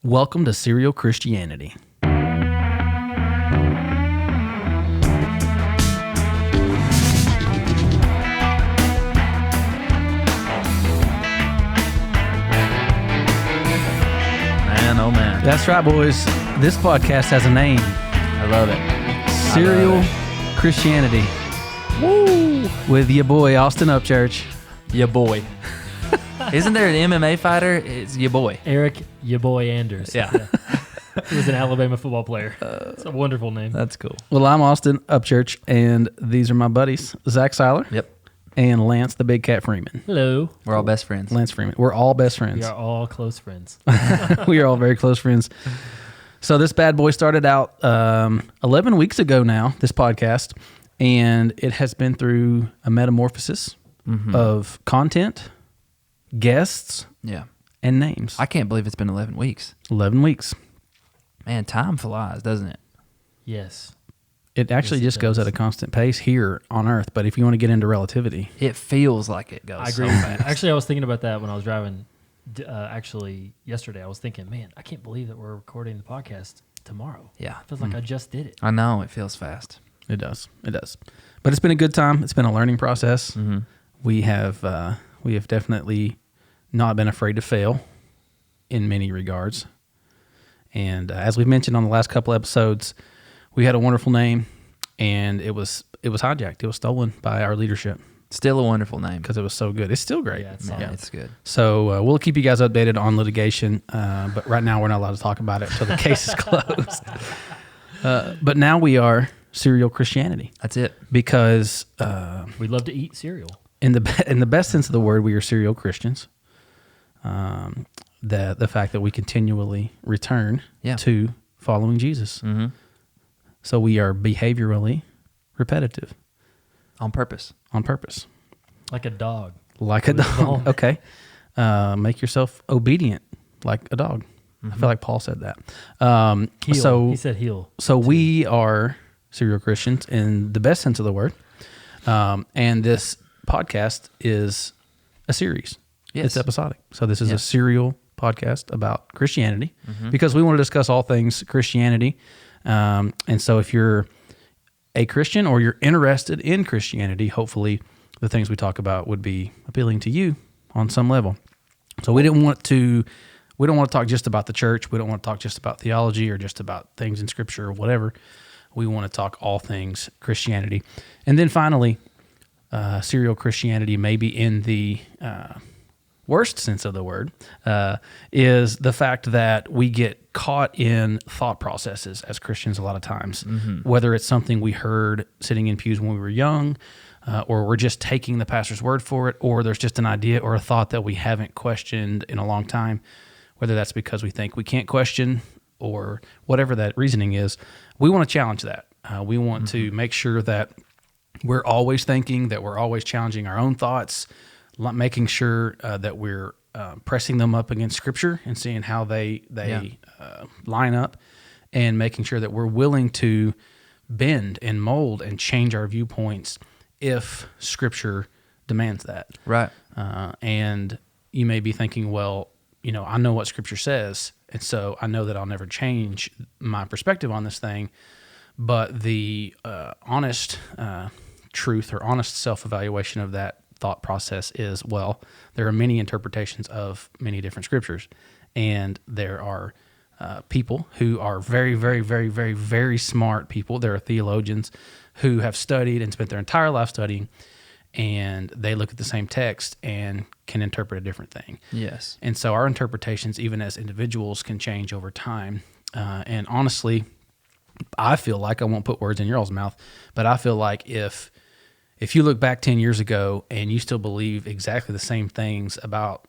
Welcome to Serial Christianity. Man, oh man. That's right, boys. This podcast has a name. I love it. Serial Christianity. Woo! With your boy, Austin Upchurch. Ya boy. Isn't there an MMA fighter? It's ya boy. Eric, your boy Anders. Yeah. He was an Alabama football player. It's a wonderful name. That's cool. Well, I'm Austin Upchurch, and these are my buddies, Zach Seiler Yep. and Lance the Big Cat Freeman. Hello. We're all best friends. Lance Freeman. We're all best We friends. are all close friends. We are all very close friends. So this bad boy started out 11 weeks ago now, this podcast, and it has been through a metamorphosis of content, guests, Yeah. and names. I can't believe it's been 11 weeks. 11 weeks. Man, time flies, doesn't it? Yes. It actually Yes, it just goes does. at a constant pace here on Earth, but if you want to get into relativity, It feels like it goes I agree. so fast. Actually, I was thinking about that when I was driving. Actually, yesterday, I was thinking, man, I can't believe that we're recording the podcast tomorrow. Yeah. It feels like I just did it. I know, it feels fast. it does. It does. But it's been a good time. It's been a learning process. Mm-hmm. We have definitely not been afraid to fail in many regards. And as we've mentioned on the last couple episodes, we had a wonderful name, and it was hijacked. It was stolen by our leadership Still a wonderful name. because it was so good. It's still great. Yeah, it's Man, solid. it's good. So we'll keep you guys updated on litigation, but right now we're not allowed to talk about it until the case is closed. But now we are Serial Christianity That's it. because We love to eat cereal. in the best sense of the word, we are serial Christians. The fact that we continually return Yeah. to following Jesus. Mm-hmm. So we are behaviorally repetitive On purpose. on purpose. Like a dog. Like a With dog. bone. Okay. Make yourself obedient like a dog. I feel like Paul said that. Heel. He said heel. So we are serial Christians in the best sense of the word. And this podcast is a series. Yes. It's episodic. So this is Yeah. a serial podcast about Christianity because we want to discuss all things Christianity. And so if you're a Christian or you're interested in Christianity, hopefully the things we talk about would be appealing to you on some level. So we don't want to talk just about the church. We don't want to talk just about theology or just about things in Scripture or whatever. We want to talk all things Christianity. And then finally, serial Christianity, maybe in the worst sense of the word, is the fact that we get caught in thought processes as Christians a lot of times, whether it's something we heard sitting in pews when we were young, or we're just taking the pastor's word for it, or there's just an idea or a thought that we haven't questioned in a long time, whether that's because we think we can't question or whatever that reasoning is. We want to challenge that. We want to make sure that we're always thinking, that we're always challenging our own thoughts, making sure that we're pressing them up against Scripture and seeing how they line up, and making sure that we're willing to bend and mold and change our viewpoints if Scripture demands that. Right. And you may be thinking, well, I know what Scripture says, and so I know that I'll never change my perspective on this thing. But the honest truth or honest self-evaluation of that thought process is, well, there are many interpretations of many different Scriptures, and there are people who are very, very, very, very, very smart people. There are theologians who have studied and spent their entire life studying, and they look at the same text and can interpret a different thing. Yes. And so our interpretations, even as individuals, can change over time. And honestly, I feel like, I won't put words in your all's mouth, but I feel like if you look back 10 years ago and you still believe exactly the same things about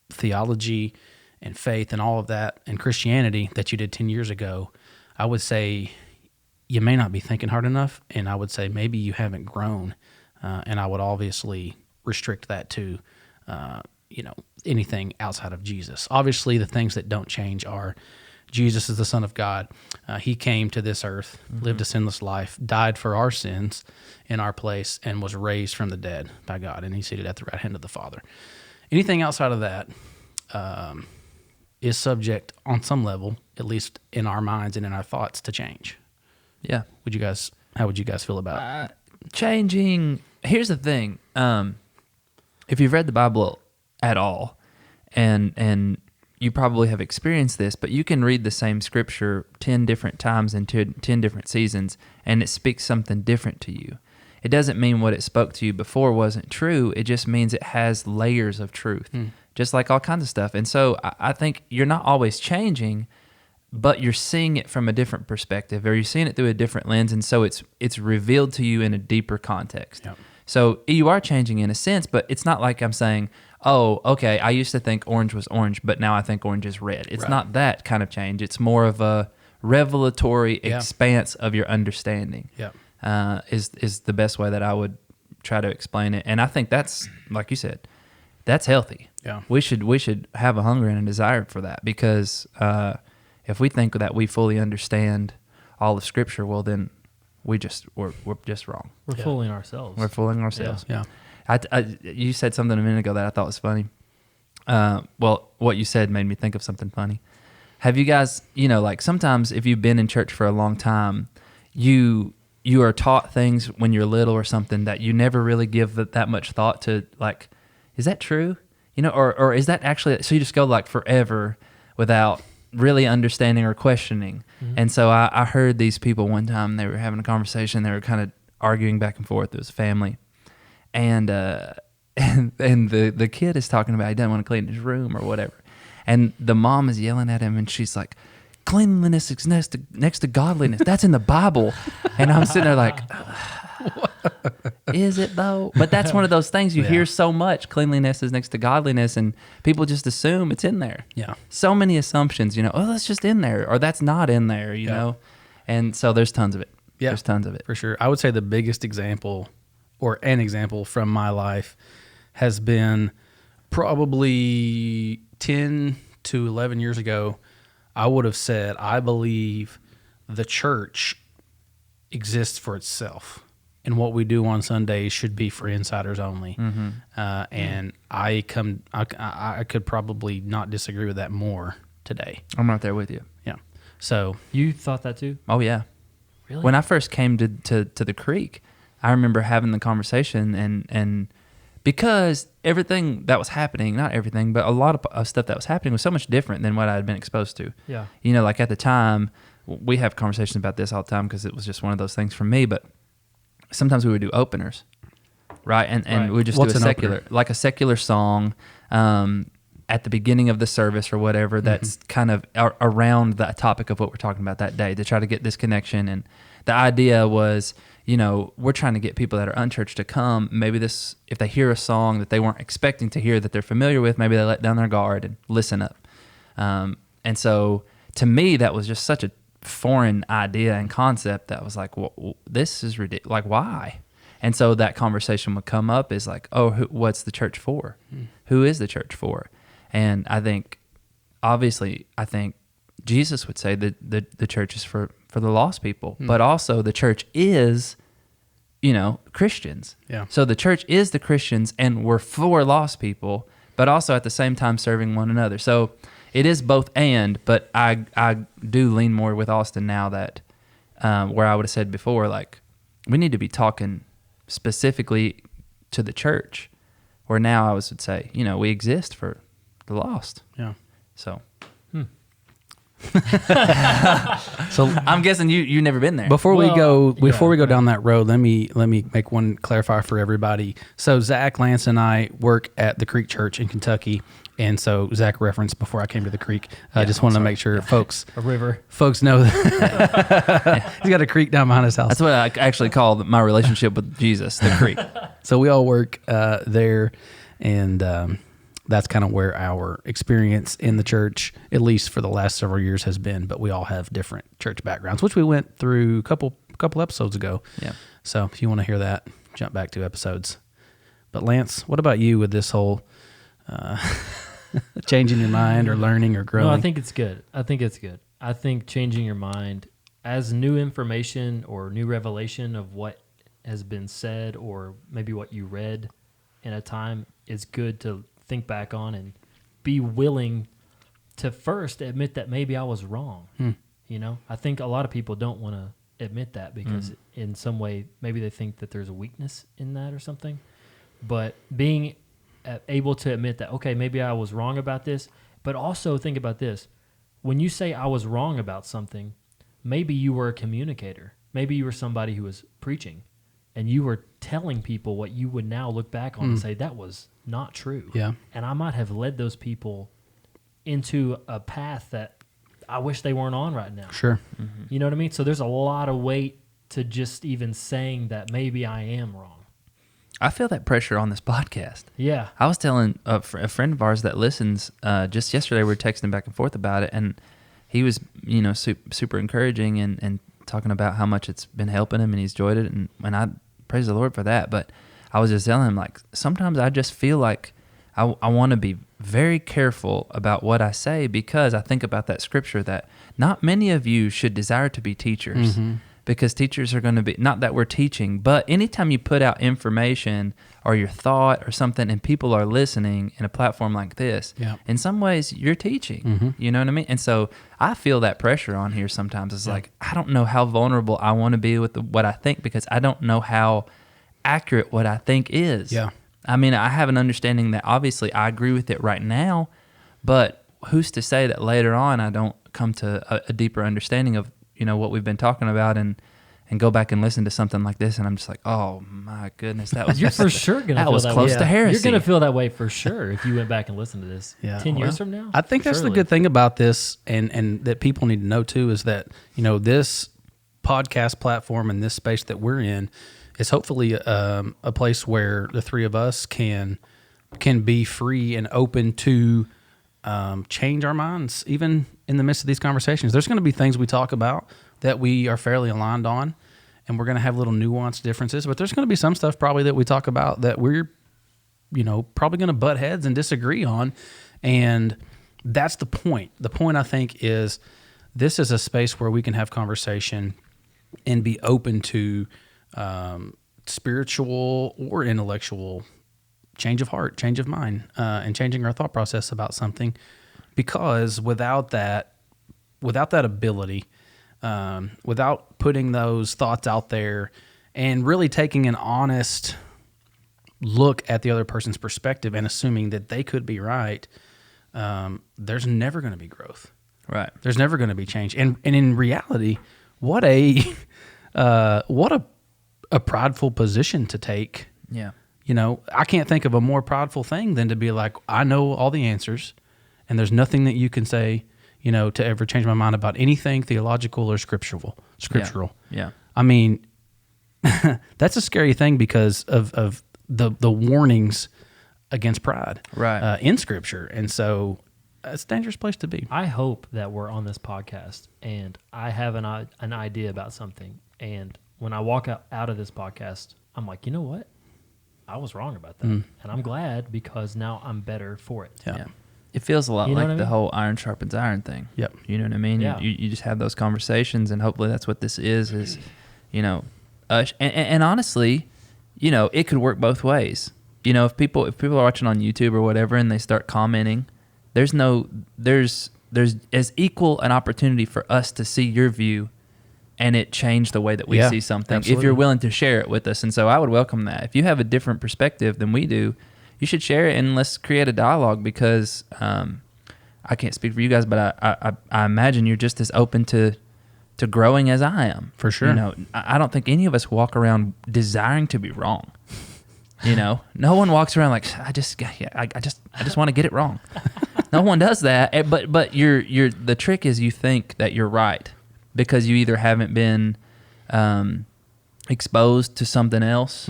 theology and faith and all of that and Christianity that you did 10 years ago, I would say you may not be thinking hard enough, and I would say maybe you haven't grown. And I would obviously restrict that to, anything outside of Jesus. Obviously, the things that don't change are Jesus is the Son of God. He came to this earth, lived a sinless life, died for our sins in our place, and was raised from the dead by God, and he's seated at the right hand of the Father. Anything outside of that is subject on some level, at least in our minds and in our thoughts, to change. Yeah. How would you guys feel about it? Changing. Here's the thing. If you've read the Bible at all, and you probably have experienced this, but you can read the same scripture 10 different times in 10 different seasons, and it speaks something different to you. It doesn't mean what it spoke to you before wasn't true. It just means it has layers of truth, just like all kinds of stuff. And so I think you're not always changing, but you're seeing it from a different perspective, or you're seeing it through a different lens, and so it's revealed to you in a deeper context. Yep. So you are changing in a sense, but it's not like I'm saying, oh, okay, I used to think orange was orange, but now I think orange is red. It's not that kind of change. It's more of a revelatory expanse of your understanding. Yeah. Is the best way that I would try to explain it. And I think that's, like you said, that's healthy. Yeah. We should have a hunger and a desire for that, because if we think that we fully understand all of Scripture, well, then we're just wrong. We're fooling ourselves. We're fooling ourselves. Yeah. You said something a minute ago that I thought was funny. Well, what you said made me think of something funny. Have you guys, like sometimes if you've been in church for a long time, you are taught things when you're little or something that you never really give that much thought to, like, is that true? Or is that actually, so you just go like forever without really understanding or questioning. Mm-hmm. And so I heard these people one time, they were having a conversation, they were kind of arguing back and forth. It was a family. And the kid is talking about he doesn't want to clean his room or whatever. And the mom is yelling at him, and she's like, cleanliness is next to godliness. That's in the Bible. And I'm sitting there like, is it though? But that's one of those things you hear so much. Cleanliness is next to godliness, and people just assume it's in there. Yeah. So many assumptions, oh, that's just in there, or that's not in there, you know? And so there's tons of it. Yeah. There's tons of it. For sure. I would say the biggest example, or an example from my life, has been probably 10 to 11 years ago. I would have said, I believe the church exists for itself, and what we do on Sundays should be for insiders only. Mm-hmm. And I could probably not disagree with that more today. I'm right there with you. Yeah. So you thought that too? Oh yeah. Really? When I first came to the creek, I remember having the conversation, and because everything that was happening, not everything, but a lot of stuff that was happening was so much different than what I had been exposed to. Yeah. Like at the time, we have conversations about this all the time because it was just one of those things for me, but sometimes we would do openers, right? And we would just What's do an a secular song at the beginning of the service or whatever that's kind of around the topic of what we're talking about that day, to try to get this connection. And the idea was, we're trying to get people that are unchurched to come. Maybe if they hear a song that they weren't expecting to hear that they're familiar with, maybe they let down their guard and listen up. And so to me, that was just such a foreign idea and concept that was like, well, this is ridiculous. Like, why? And so that conversation would come up is like, oh, what's the church for? Who is the church for? And I think Jesus would say that the church is for the lost people, but also the church is, Christians. Yeah. So the church is the Christians, and we're for lost people, but also at the same time serving one another. So it is both and, but I do lean more with Austin now that where I would have said before, like, we need to be talking specifically to the church, where now I would say, we exist for the lost. Yeah. So. So I'm guessing you've never been there. Before we go down that road, let me make one clarifier for everybody. So Zach, Lance, and I work at the Creek Church in Kentucky, and so Zach referenced before I came to the Creek. I just wanted to make sure folks know that he's got a creek down behind his house. That's what I actually call my relationship with Jesus, the creek. So we all work there, and that's kind of where our experience in the church, at least for the last several years, has been. But we all have different church backgrounds, which we went through a couple episodes ago. Yeah. So if you want to hear that, jump back 2 episodes. But Lance, what about you with this whole changing your mind or learning or growing? No, I think it's good. I think changing your mind as new information or new revelation of what has been said, or maybe what you read in a time, is good to think back on and be willing to first admit that maybe I was wrong. You know, I think a lot of people don't want to admit that because in some way maybe they think that there's a weakness in that or something. But being able to admit that, okay, maybe I was wrong about this, but also think about this. When you say I was wrong about something, maybe you were a communicator. Maybe you were somebody who was preaching, and you were telling people what you would now look back on and say, that was not true. Yeah. And I might have led those people into a path that I wish they weren't on right now. Sure. You know what I mean? So there's a lot of weight to just even saying that maybe I am wrong. I feel that pressure on this podcast. Yeah. I was telling a friend of ours that listens, just yesterday we were texting back and forth about it, and he was, you know, super encouraging and talking about how much it's been helping him and he's enjoyed it, and I praise the Lord for that. But I was just telling him, like, sometimes I just feel like I want to be very careful about what I say, because I think about that scripture that not many of you should desire to be teachers. Because teachers are going to be, not that we're teaching, but anytime you put out information or your thought or something and people are listening in a platform like this, in some ways you're teaching, you know what I mean? And so I feel that pressure on here sometimes. It's like, I don't know how vulnerable I want to be with what I think, because I don't know how accurate what I think is. Yeah. I mean, I have an understanding that obviously I agree with it right now, but who's to say that later on I don't come to a deeper understanding of, you know, what we've been talking about, and go back and listen to something like this, and I'm just like, oh my goodness, that was You're for sure gonna. that feel was that close way. to heresy. You're gonna feel that way for sure if you went back and listened to this. 10 years from now. I think that's the good thing about this, and that people need to know too, is that, you know, this podcast platform and this space that we're in is hopefully a place where the three of us can be free and open to change our minds, even in the midst of these conversations. There's going to be things we talk about that we are fairly aligned on, and we're going to have little nuanced differences, but there's going to be some stuff probably that we talk about that we're, you know, probably going to butt heads and disagree on. And that's the point. The point, I think, is this is a space where we can have conversation and be open to spiritual or intellectual change of heart, change of mind, and changing our thought process about something. Because without that ability, without putting those thoughts out there and really taking an honest look at the other person's perspective and assuming that they could be right, there's never going to be growth. Right. There's never going to be change. And in reality, what a prideful position to take. Yeah. You know, I can't think of a more prideful thing than to be like, I know all the answers, and there's nothing that you can say, you know, to ever change my mind about anything theological or scriptural. Yeah. I mean, that's a scary thing because of the warnings against pride, right, in Scripture, and so it's a dangerous place to be. I hope that we're on this podcast and I have an idea about something, and when I walk out of this podcast, I'm like, you know what? I was wrong about that, and I'm glad because now I'm better for it. Yeah. It feels a lot like the whole iron sharpens iron thing. Yep. You know what I mean? Yeah. You just have those conversations, and hopefully that's what this is, you know, and honestly, you know, it could work both ways. You know, if people are watching on YouTube or whatever and they start commenting, there's as equal an opportunity for us to see your view and it change the way that we see something, absolutely, if you're willing to share it with us. And so I would welcome that. If you have a different perspective than we do, you should share it, and let's create a dialogue, because I can't speak for you guys, but I imagine you're just as open to growing as I am. For sure. You know, I don't think any of us walk around desiring to be wrong. You know, no one walks around like, I just want to get it wrong. No one does that. But you're the trick is you think that you're right because you either haven't been exposed to something else,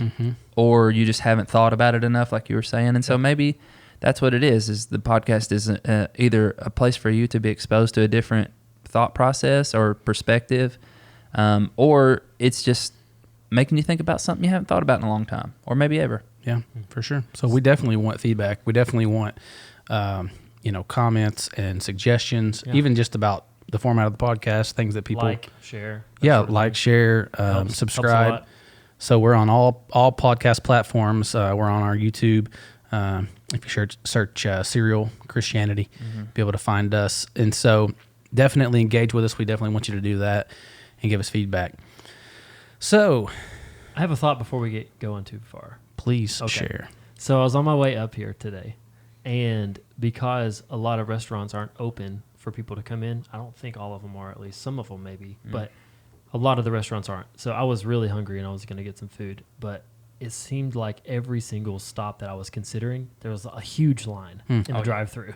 or you just haven't thought about it enough, like you were saying. And so maybe that's what it is the podcast is either a place for you to be exposed to a different thought process or perspective, or it's just making you think about something you haven't thought about in a long time, or maybe ever. Yeah, for sure. So we definitely want feedback. We definitely want, comments and suggestions, even just about the format of the podcast, things that people like, share. Share, subscribe. Helps a lot. So we're on all podcast platforms. We're on our YouTube. If you search serial Christianity, be able to find us. And so definitely engage with us. We definitely want you to do that and give us feedback. So I have a thought before we get going too far. Please share. So I was on my way up here today, and because a lot of restaurants aren't open for people to come in, I don't think all of them are, at least some of them maybe, but a lot of the restaurants aren't. So I was really hungry and I was going to get some food, but it seemed like every single stop that I was considering, there was a huge line in the drive-thru.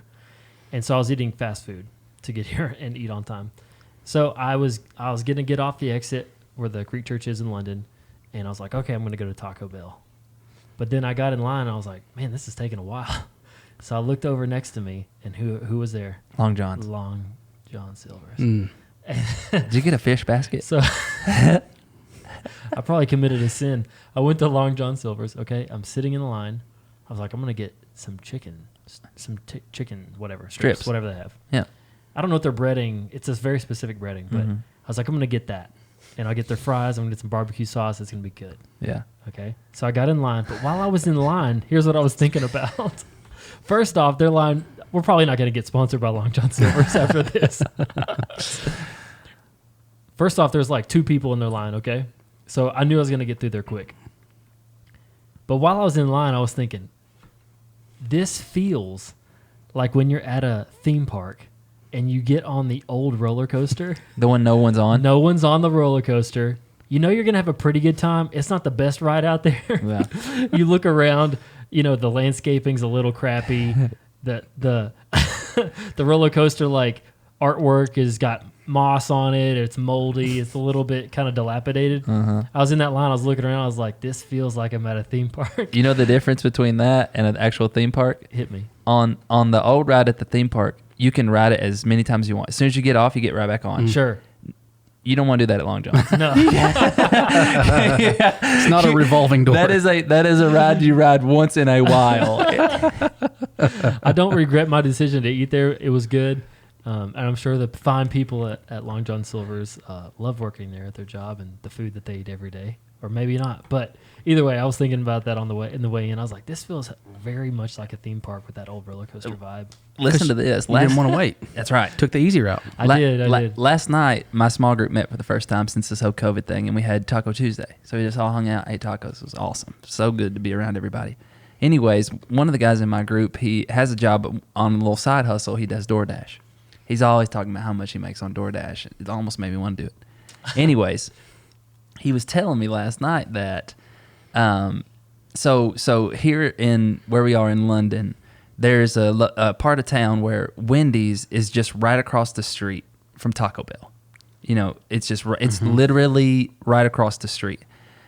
And so I was eating fast food to get here and eat on time. So I was going to get off the exit where the Greek church is in London, and I was like, okay, I'm going to go to Taco Bell. But then I got in line, and I was like, man, this is taking a while. So I looked over next to me, and who was there? Long John's. Long John Silver's. Did you get a fish basket? So I probably committed a sin. I went to Long John Silver's. Okay, I'm sitting in the line. I was like, I'm gonna get some chicken, whatever strips, whatever they have. Yeah. I don't know what they're breading. It's a very specific breading, but I was like, I'm gonna get that, and I'll get their fries. I'm gonna get some barbecue sauce. It's gonna be good. Yeah. Okay. So I got in line, but while I was in line, here's what I was thinking about. First off, their line. We're probably not going to get sponsored by Long John Silver's after this. First off, there's like 2 people in their line, okay? So I knew I was going to get through there quick. But while I was in line, I was thinking, this feels like when you're at a theme park and you get on the old roller coaster. The one no one's on? No one's on the roller coaster. You know you're going to have a pretty good time. It's not the best ride out there. Yeah. You look around, the landscaping's a little crappy. The the roller coaster like artwork has got moss on it. It's moldy. It's a little bit kind of dilapidated. I was in that line. I was looking around. I was like, this feels like I'm at a theme park. You know the difference between that and an actual theme park? Hit me. On the old ride at the theme park, you can ride it as many times as you want. As soon as you get off, you get right back on. Sure. You don't want to do that at Long John's. No. It's not a revolving door. That is a ride you ride once in a while. I don't regret my decision to eat there. It was good. And I'm sure the fine people at Long John Silver's love working there at their job and the food that they eat every day. Or maybe not. But either way, I was thinking about that in the way in. I was like, this feels very much like a theme park with that old roller coaster vibe. Listen to this. You didn't want to wait. That's right. Took the easy route. I did. Last night, my small group met for the first time since this whole COVID thing, and we had Taco Tuesday. So we just all hung out, ate tacos. It was awesome. So good to be around everybody. Anyways, one of the guys in my group, he has a job on a little side hustle. He does DoorDash. He's always talking about how much he makes on DoorDash. It almost made me want to do it. Anyways, he was telling me last night that so here in where we are in London, there's a part of town where Wendy's is just right across the street from Taco Bell. It's just it's literally right across the street.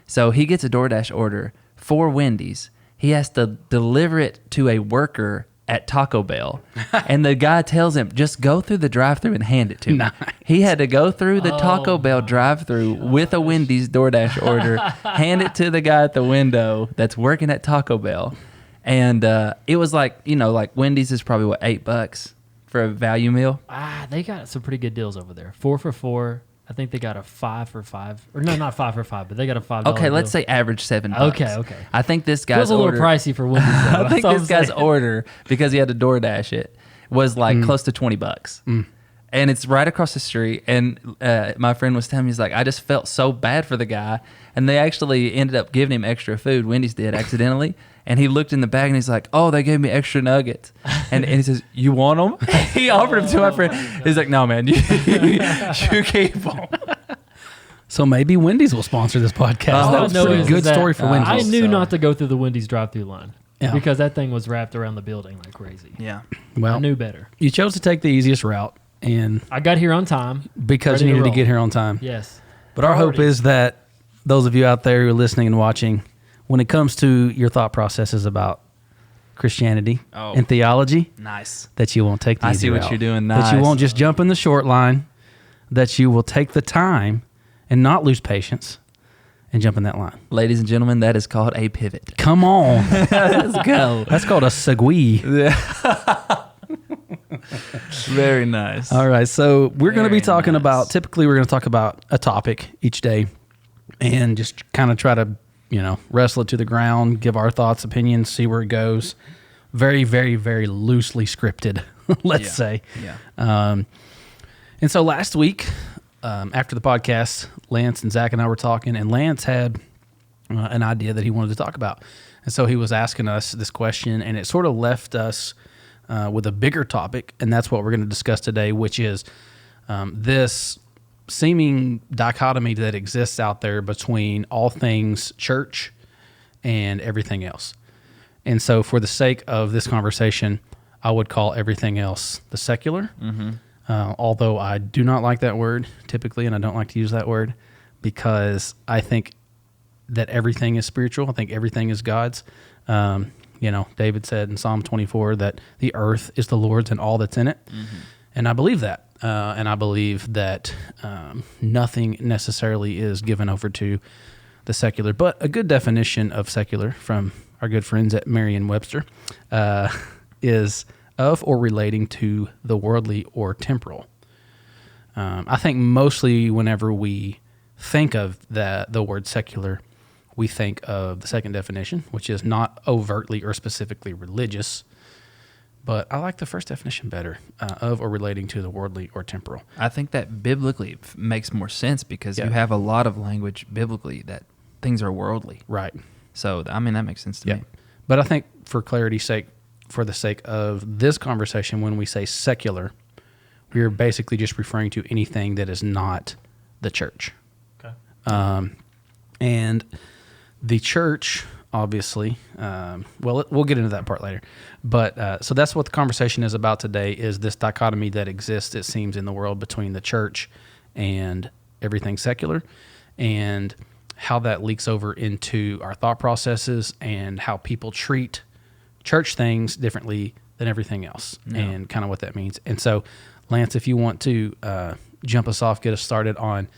So he gets a DoorDash order for Wendy's. He has to deliver it to a worker at Taco Bell, and the guy tells him, just go through the drive-thru and hand it to me. Nice. He had to go through the Taco Bell drive-thru with a Wendy's DoorDash order, hand it to the guy at the window that's working at Taco Bell, and it was like Wendy's is probably $8 for a value meal. They got some pretty good deals over there. 4 for $4. I think they got a 5 for $5, or no, not 5 for $5, but they got a $5. Okay, let's say average $7. Okay. I think this guy's feels a little order, pricey for Wendy's. Though. I think this guy's order, because he had to DoorDash it, was like close to $20. And it's right across the street. And my friend was telling me, he's like, I just felt so bad for the guy. And they actually ended up giving him extra food. Wendy's did accidentally. And he looked in the bag and he's like, oh, they gave me extra nuggets. And he says, you want them? He offered them to my friend. He's like, no, man, you keep them. So maybe Wendy's will sponsor this podcast. That was a pretty good story for Wendy's. I knew not to go through the Wendy's drive-through line because that thing was wrapped around the building like crazy. Yeah. Well, I knew better. You chose to take the easiest route, and I got here on time. Because you needed to get here on time. Yes. But our hope is that those of you out there who are listening and watching, when it comes to your thought processes about Christianity and theology, nice, that you won't take the easy route. I see what you're doing. Nice. That you won't just jump in the short line, that you will take the time and not lose patience and jump in that line. Ladies and gentlemen, that is called a pivot. Come on. Let's go. That's called a segue. Very nice. All right, so we're going to be talking about, typically we're going to talk about a topic each day and just kind of try to, wrestle it to the ground, give our thoughts, opinions, see where it goes. very, very, very loosely scripted, let's say. Yeah. And so last week, after the podcast, Lance and Zach and I were talking, and Lance had an idea that he wanted to talk about. And so he was asking us this question, and it sort of left us with a bigger topic, and that's what we're going to discuss today, which is this seeming dichotomy that exists out there between all things church and everything else. And so for the sake of this conversation, I would call everything else the secular, although I do not like that word typically, and I don't like to use that word because I think that everything is spiritual. I think everything is God's. David said in Psalm 24 that the earth is the Lord's and all that's in it. And I believe that. And I believe that nothing necessarily is given over to the secular. But a good definition of secular from our good friends at Merriam-Webster is of or relating to the worldly or temporal. I think mostly whenever we think of the word secular, we think of the second definition, which is not overtly or specifically religious. But I like the first definition better, of or relating to the worldly or temporal. I think that biblically makes more sense because you have a lot of language biblically that things are worldly. Right. So, that makes sense to me. But I think for clarity's sake, for the sake of this conversation, when we say secular, we are basically just referring to anything that is not the church. Okay. And the church, obviously, we'll get into that part later. But so that's what the conversation is about today, is this dichotomy that exists, it seems, in the world between the church and everything secular, and how that leaks over into our thought processes and how people treat church things differently than everything else, and kind of what that means. And so, Lance, if you want to jump us off, get us started on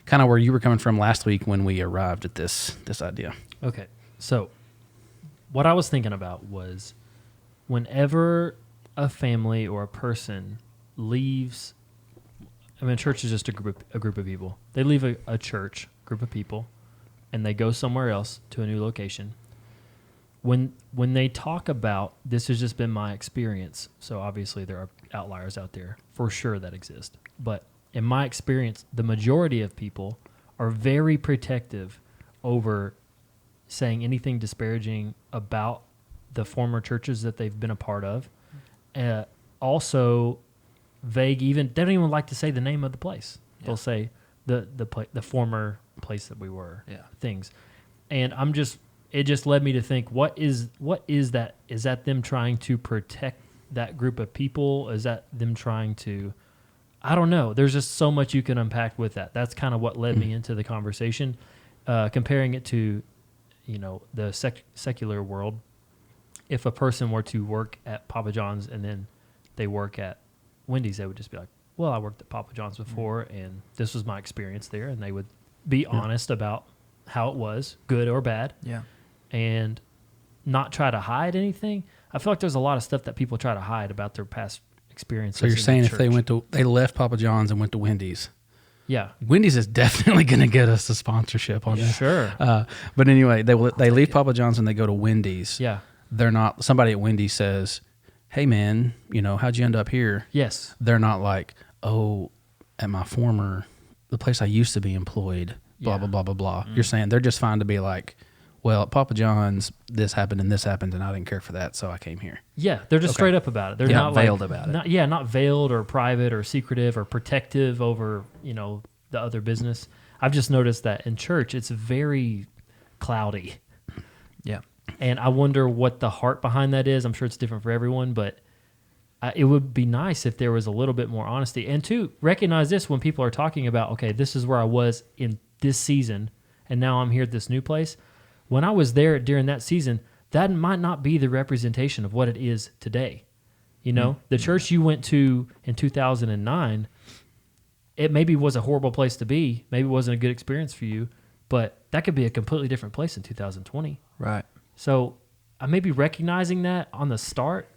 kind of where you were coming from last week when we arrived at this idea. Okay. So what I was thinking about was whenever a family or a person leaves, church is just a group of people. They leave a church group of people and they go somewhere else to a new location. When they talk about, this has just been my experience, so obviously there are outliers out there for sure that exist, but in my experience, the majority of people are very protective over saying anything disparaging about the former churches that they've been a part of. Also, vague. They don't even like to say the name of the place. Yeah. They'll say the former place that we were. Yeah. Things, and it just led me to think, what is that? Is that them trying to protect that group of people? Is that them trying to? I don't know. There's just so much you can unpack with that. That's kind of what led me into the conversation, comparing it to, the secular world. If a person were to work at Papa John's and then they work at Wendy's, they would just be like, well, I worked at Papa John's before, and this was my experience there, and they would be honest about how it was, good or bad, and not try to hide anything. I feel like there's a lot of stuff that people try to hide about their past experiences. So you're saying if they left Papa John's and went to Wendy's, Wendy's is definitely going to get us a sponsorship on this. Sure. But anyway, they leave Papa John's and they go to Wendy's. Yeah. They're not, somebody at Wendy's says, hey man, how'd you end up here? Yes. They're not like, oh, at the place I used to be employed, blah, blah, blah, blah, blah. Mm. You're saying they're just fine to be like, well, at Papa John's, this happened and I didn't care for that, so I came here. Yeah, they're just straight up about it. They're not veiled about it. Not veiled or private or secretive or protective over, the other business. I've just noticed that in church, it's very cloudy. Yeah. And I wonder what the heart behind that is. I'm sure it's different for everyone, but it would be nice if there was a little bit more honesty. And to recognize this when people are talking about, okay, this is where I was in this season, and now I'm here at this new place. When I was there during that season, that might not be the representation of what it is today. The church you went to in 2009, it maybe was a horrible place to be. Maybe it wasn't a good experience for you, but that could be a completely different place in 2020. Right. So I may be recognizing that on the start,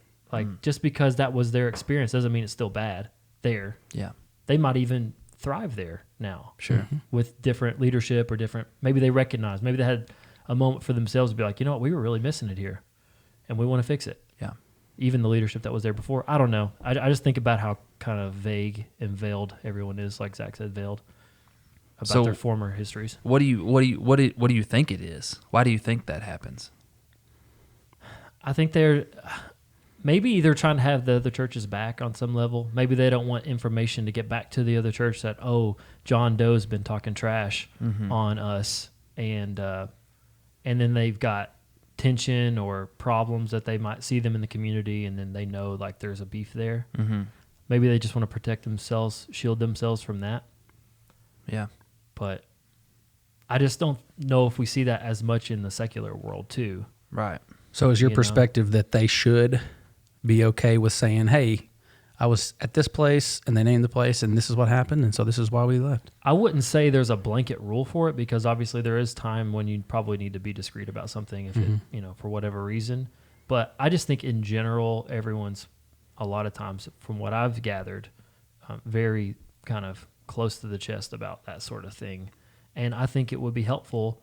just because that was their experience doesn't mean it's still bad there. Yeah. They might even thrive there now. Sure. With different leadership or maybe they recognize, maybe they had a moment for themselves to be like, you know what, we were really missing it here and we want to fix it. Yeah. even the leadership that was there before. I don't know. I just think about how kind of vague and veiled everyone is, like Zach said, veiled about their former histories. What do you think it is? Why do you think that happens? I think maybe they're trying to have the other churches back on some level. Maybe they don't want information to get back to the other church that, oh, John Doe's been talking trash on us, and then they've got tension or problems that they might see them in the community, and then they know like there's a beef there. Mm-hmm. Maybe they just want to protect themselves, shield themselves from that. Yeah. But I just don't know if we see that as much in the secular world too. Right. So is your perspective that they should be okay with saying, hey, I was at this place and they named the place and this is what happened and so this is why we left? I wouldn't say there's a blanket rule for it, because obviously there is time when you probably need to be discreet about something if it, for whatever reason. But I just think in general, everyone's a lot of times, from what I've gathered, very kind of close to the chest about that sort of thing. And I think it would be helpful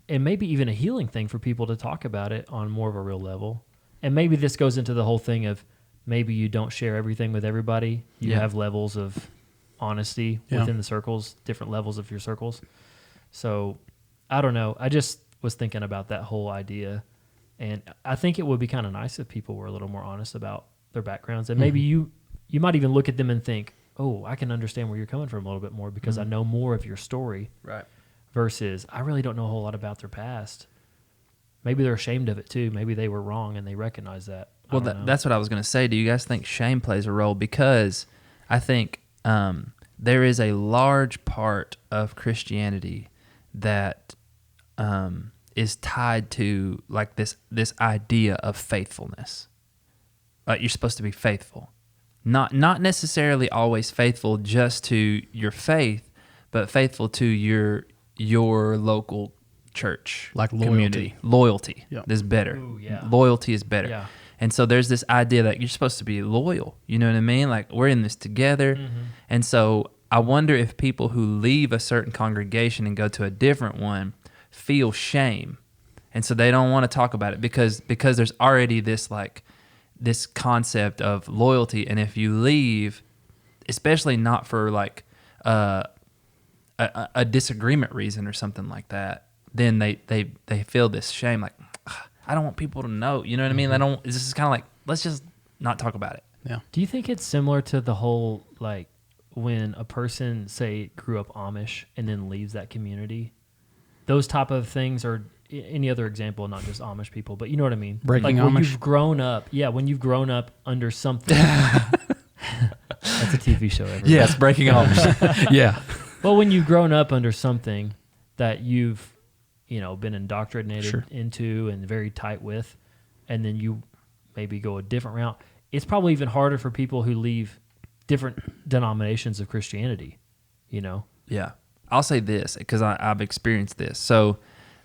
and maybe even a healing thing for people to talk about it on more of a real level. And maybe this goes into the whole thing of maybe you don't share everything with everybody. You have levels of honesty within the circles, different levels of your circles. So I don't know. I just was thinking about that whole idea. And I think it would be kind of nice if people were a little more honest about their backgrounds. And maybe you might even look at them and think, oh, I can understand where you're coming from a little bit more because I know more of your story. Right. Versus, I really don't know a whole lot about their past. Maybe they're ashamed of it too. Maybe they were wrong and they recognize that. Well, that's what I was going to say. Do you guys think shame plays a role? Because I think there is a large part of Christianity that is tied to like this idea of faithfulness. You're supposed to be faithful. Not necessarily always faithful just to your faith, but faithful to your local church, like community. Loyalty is better. Ooh, yeah. Loyalty is better. Yeah. And so there's this idea that you're supposed to be loyal. You know what I mean? Like we're in this together. And so I wonder if people who leave a certain congregation and go to a different one feel shame. And so they don't want to talk about it because there's already this concept of loyalty. And if you leave, especially not for like a disagreement reason or something like that, then they feel this shame, like I don't want people to know. You know what I mean? This is kind of like, let's just not talk about it. Yeah. Do you think it's similar to the whole, like, when a person, say, grew up Amish and then leaves that community? Those type of things, or any other example, not just Amish people, but you know what I mean? Breaking like Amish? When you've grown up, when you've grown up under something. That's a TV show. Everybody. Yes, Breaking Amish. Yeah. Well, when you've grown up under something that you've, been indoctrinated into and very tight with, and then you maybe go a different route, it's probably even harder for people who leave different denominations of Christianity, Yeah. I'll say this because I've experienced this. So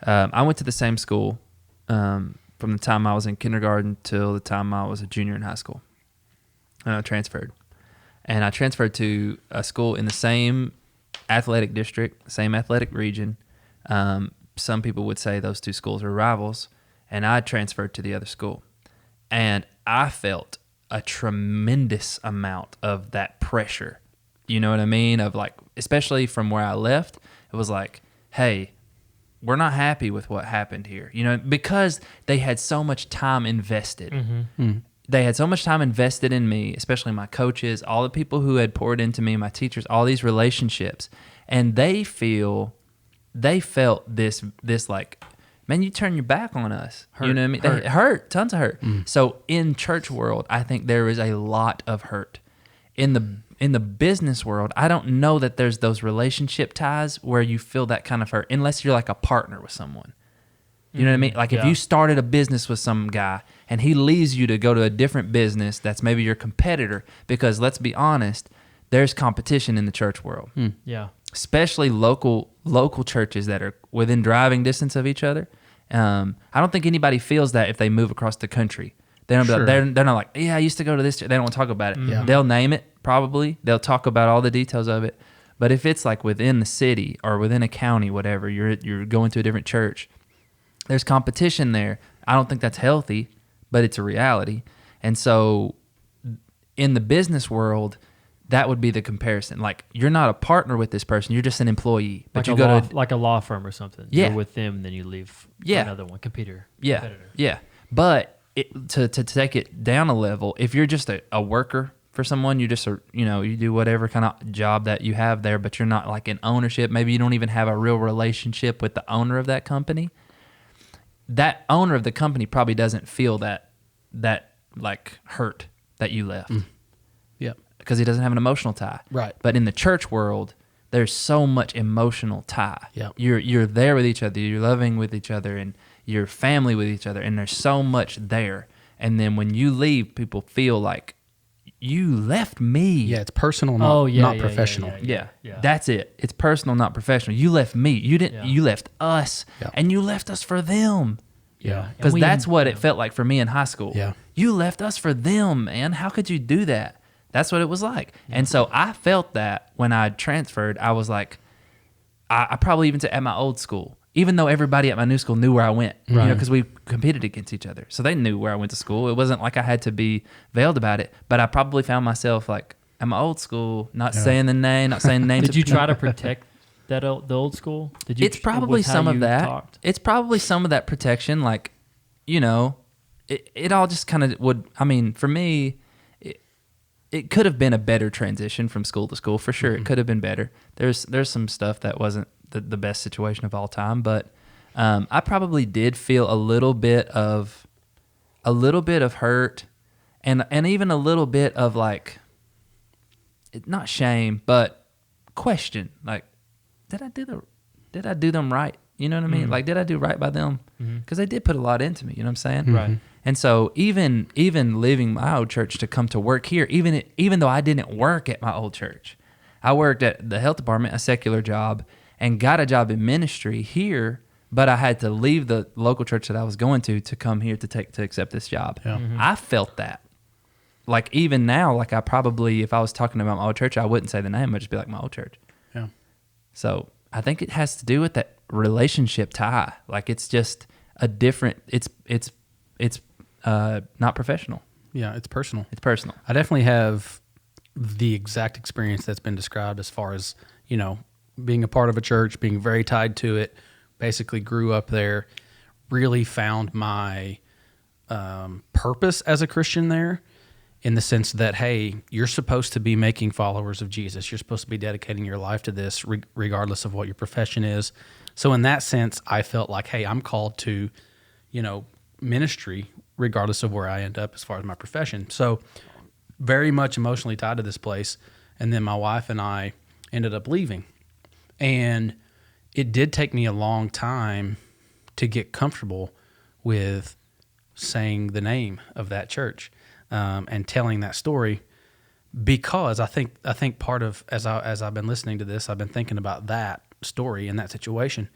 I went to the same school from the time I was in kindergarten till the time I was a junior in high school. And I transferred. And I transferred to a school in the same athletic district, same athletic region. Some people would say those two schools are rivals. And I transferred to the other school. And I felt a tremendous amount of that pressure. You know what I mean? Of like, especially from where I left, it was like, hey, we're not happy with what happened here. Because they had so much time invested. They had so much time invested in me, especially my coaches, all the people who had poured into me, my teachers, all these relationships. And they felt this like, man, you turn your back on us. Hurt, you know what I mean? Hurt, tons of hurt. So in church world, I think there is a lot of hurt. In the business world, I don't know that there's those relationship ties where you feel that kind of hurt, unless you're like a partner with someone. You know what I mean? Like if you started a business with some guy and he leaves you to go to a different business that's maybe your competitor, because let's be honest, there's competition in the church world. Yeah. Especially local churches that are within driving distance of each other. I don't think anybody feels that if they move across the country. They don't be like, they're not like, yeah, I used to go to this church. They don't want to talk about it. Yeah. They'll name it, probably. They'll talk about all the details of it. But if it's like within the city or within a county, whatever, you're going to a different church, there's competition there. I don't think that's healthy, but it's a reality. And so in the business world, that would be the comparison. Like, you're not a partner with this person, you're just an employee. But like you go to like a law firm or something. Yeah. You're with them, then you leave for Yeah. another one, competitor. Yeah. But to take it down a level, if you're just a worker for someone, you just you do whatever kind of job that you have there, but you're not like in ownership. Maybe you don't even have a real relationship with the owner of that company. That owner of the company probably doesn't feel that like hurt that you left. Yep. Because he doesn't have an emotional tie. Right. But in the church world, there's so much emotional tie. Yep. You're there with each other, you're loving with each other, and you're family with each other, and there's so much there. And then when you leave, people feel like, you left me. Yeah, it's personal, not professional. Yeah, that's it. It's personal, not professional. You left me. You didn't. Yeah. You left us, and you left us for them. Yeah. Because And that's what it felt like for me in high school. Yeah. You left us for them, man. How could you do that? That's what it was like. And so I felt that when I transferred. I was like, I probably even at my old school, even though everybody at my new school knew where I went, Right. because we competed against each other. So they knew where I went to school. It wasn't like I had to be veiled about it, but I probably found myself like at my old school, not saying the name, not saying the name. Did you try to protect the old school? Did you? It's probably was how some of you that. talked? It's probably some of that protection. Like, it all just kind of would, I mean, for me, it could have been a better transition from school to school, for sure. It could have been better. There's some stuff that wasn't the best situation of all time, but I probably did feel a little bit of hurt, and even a little bit of like, not shame, but question. Like, did I do them right? You know what I mean? Like, did I do right by them? Because they did put a lot into me. You know what I'm saying? Right. And so even leaving my old church to come to work here, even though I didn't work at my old church, I worked at the health department, a secular job, and got a job in ministry here. But I had to leave the local church that I was going to come here to accept this job. Yeah. I felt that. Like, even now, like, I probably, if I was talking about my old church, I wouldn't say the name. I'd just be like, my old church. Yeah. So I think it has to do with that relationship tie. Like, it's just a different, it's not professional. Yeah, it's personal. It's personal. I definitely have the exact experience that's been described as far as, being a part of a church, being very tied to it, basically grew up there, really found my purpose as a Christian there, in the sense that, hey, you're supposed to be making followers of Jesus. You're supposed to be dedicating your life to this regardless of what your profession is. So in that sense, I felt like, hey, I'm called to, ministry regardless of where I end up as far as my profession. So very much emotionally tied to this place. And then my wife and I ended up leaving. And it did take me a long time to get comfortable with saying the name of that church and telling that story, because I think part of, as I've been listening to this, I've been thinking about that story and that situation.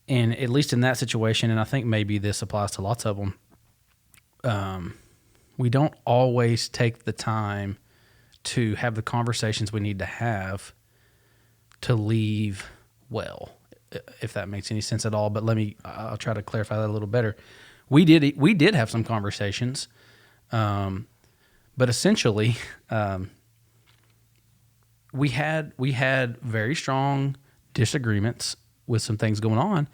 And at least in that situation, and I think maybe this applies to lots of them, we don't always take the time to have the conversations we need to have to leave well, if that makes any sense at all. But I'll try to clarify that a little better. We did have some conversations, but essentially, we had very strong disagreements with some things going on,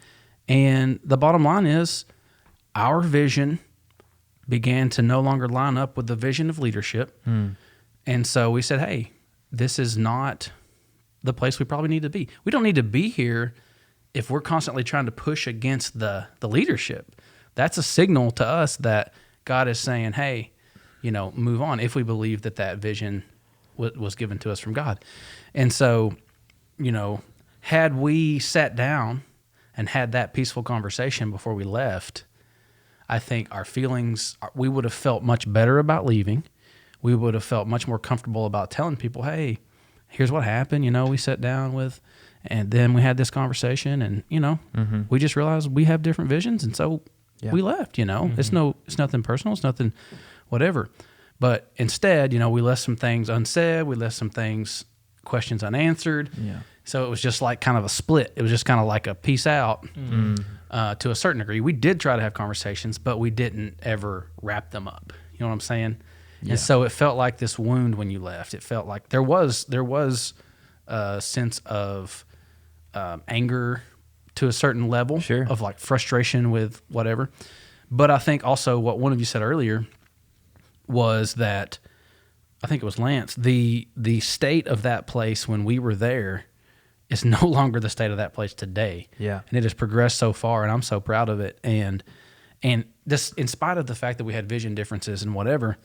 and the bottom line is our vision began to no longer line up with the vision of leadership. And so we said, hey, this is not the place we probably need to be. We don't need to be here if we're constantly trying to push against the leadership. That's a signal to us that God is saying, hey, move on, if we believe that vision was given to us from God. And so, had we sat down and had that peaceful conversation before we left, I think our feelings, we would have felt much better about leaving. We would have felt much more comfortable about telling people, hey, here's what happened. We sat down with, and then we had this conversation, and, we just realized we have different visions. And so we left, it's nothing personal. It's nothing, whatever. But instead, we left some things unsaid. We left some questions unanswered. Yeah. So it was just like kind of a split. It was just kind of like a peace out to a certain degree. We did try to have conversations, but we didn't ever wrap them up. You know what I'm saying? Yeah. And so it felt like this wound when you left. It felt like there was a sense of anger to a certain level, Sure. of like frustration with whatever. But I think also what one of you said earlier was that, I think it was Lance, the state of that place when we were there is no longer the state of that place today. Yeah. And it has progressed so far, and I'm so proud of it. And this, in spite of the fact that we had vision differences and whatever,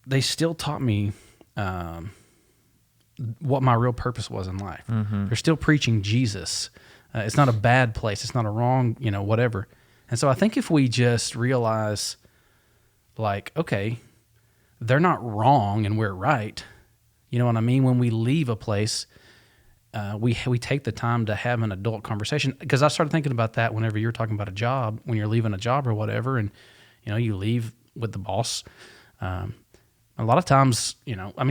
they still taught me what my real purpose was in life. They're still preaching Jesus. It's not a bad place. It's not a wrong, whatever. And so I think if we just realize, like, okay, they're not wrong and we're right. You know what I mean? When we leave a place, we take the time to have an adult conversation. Because I started thinking about that whenever you're talking about a job, when you're leaving a job or whatever, and you leave with the boss. A lot of times,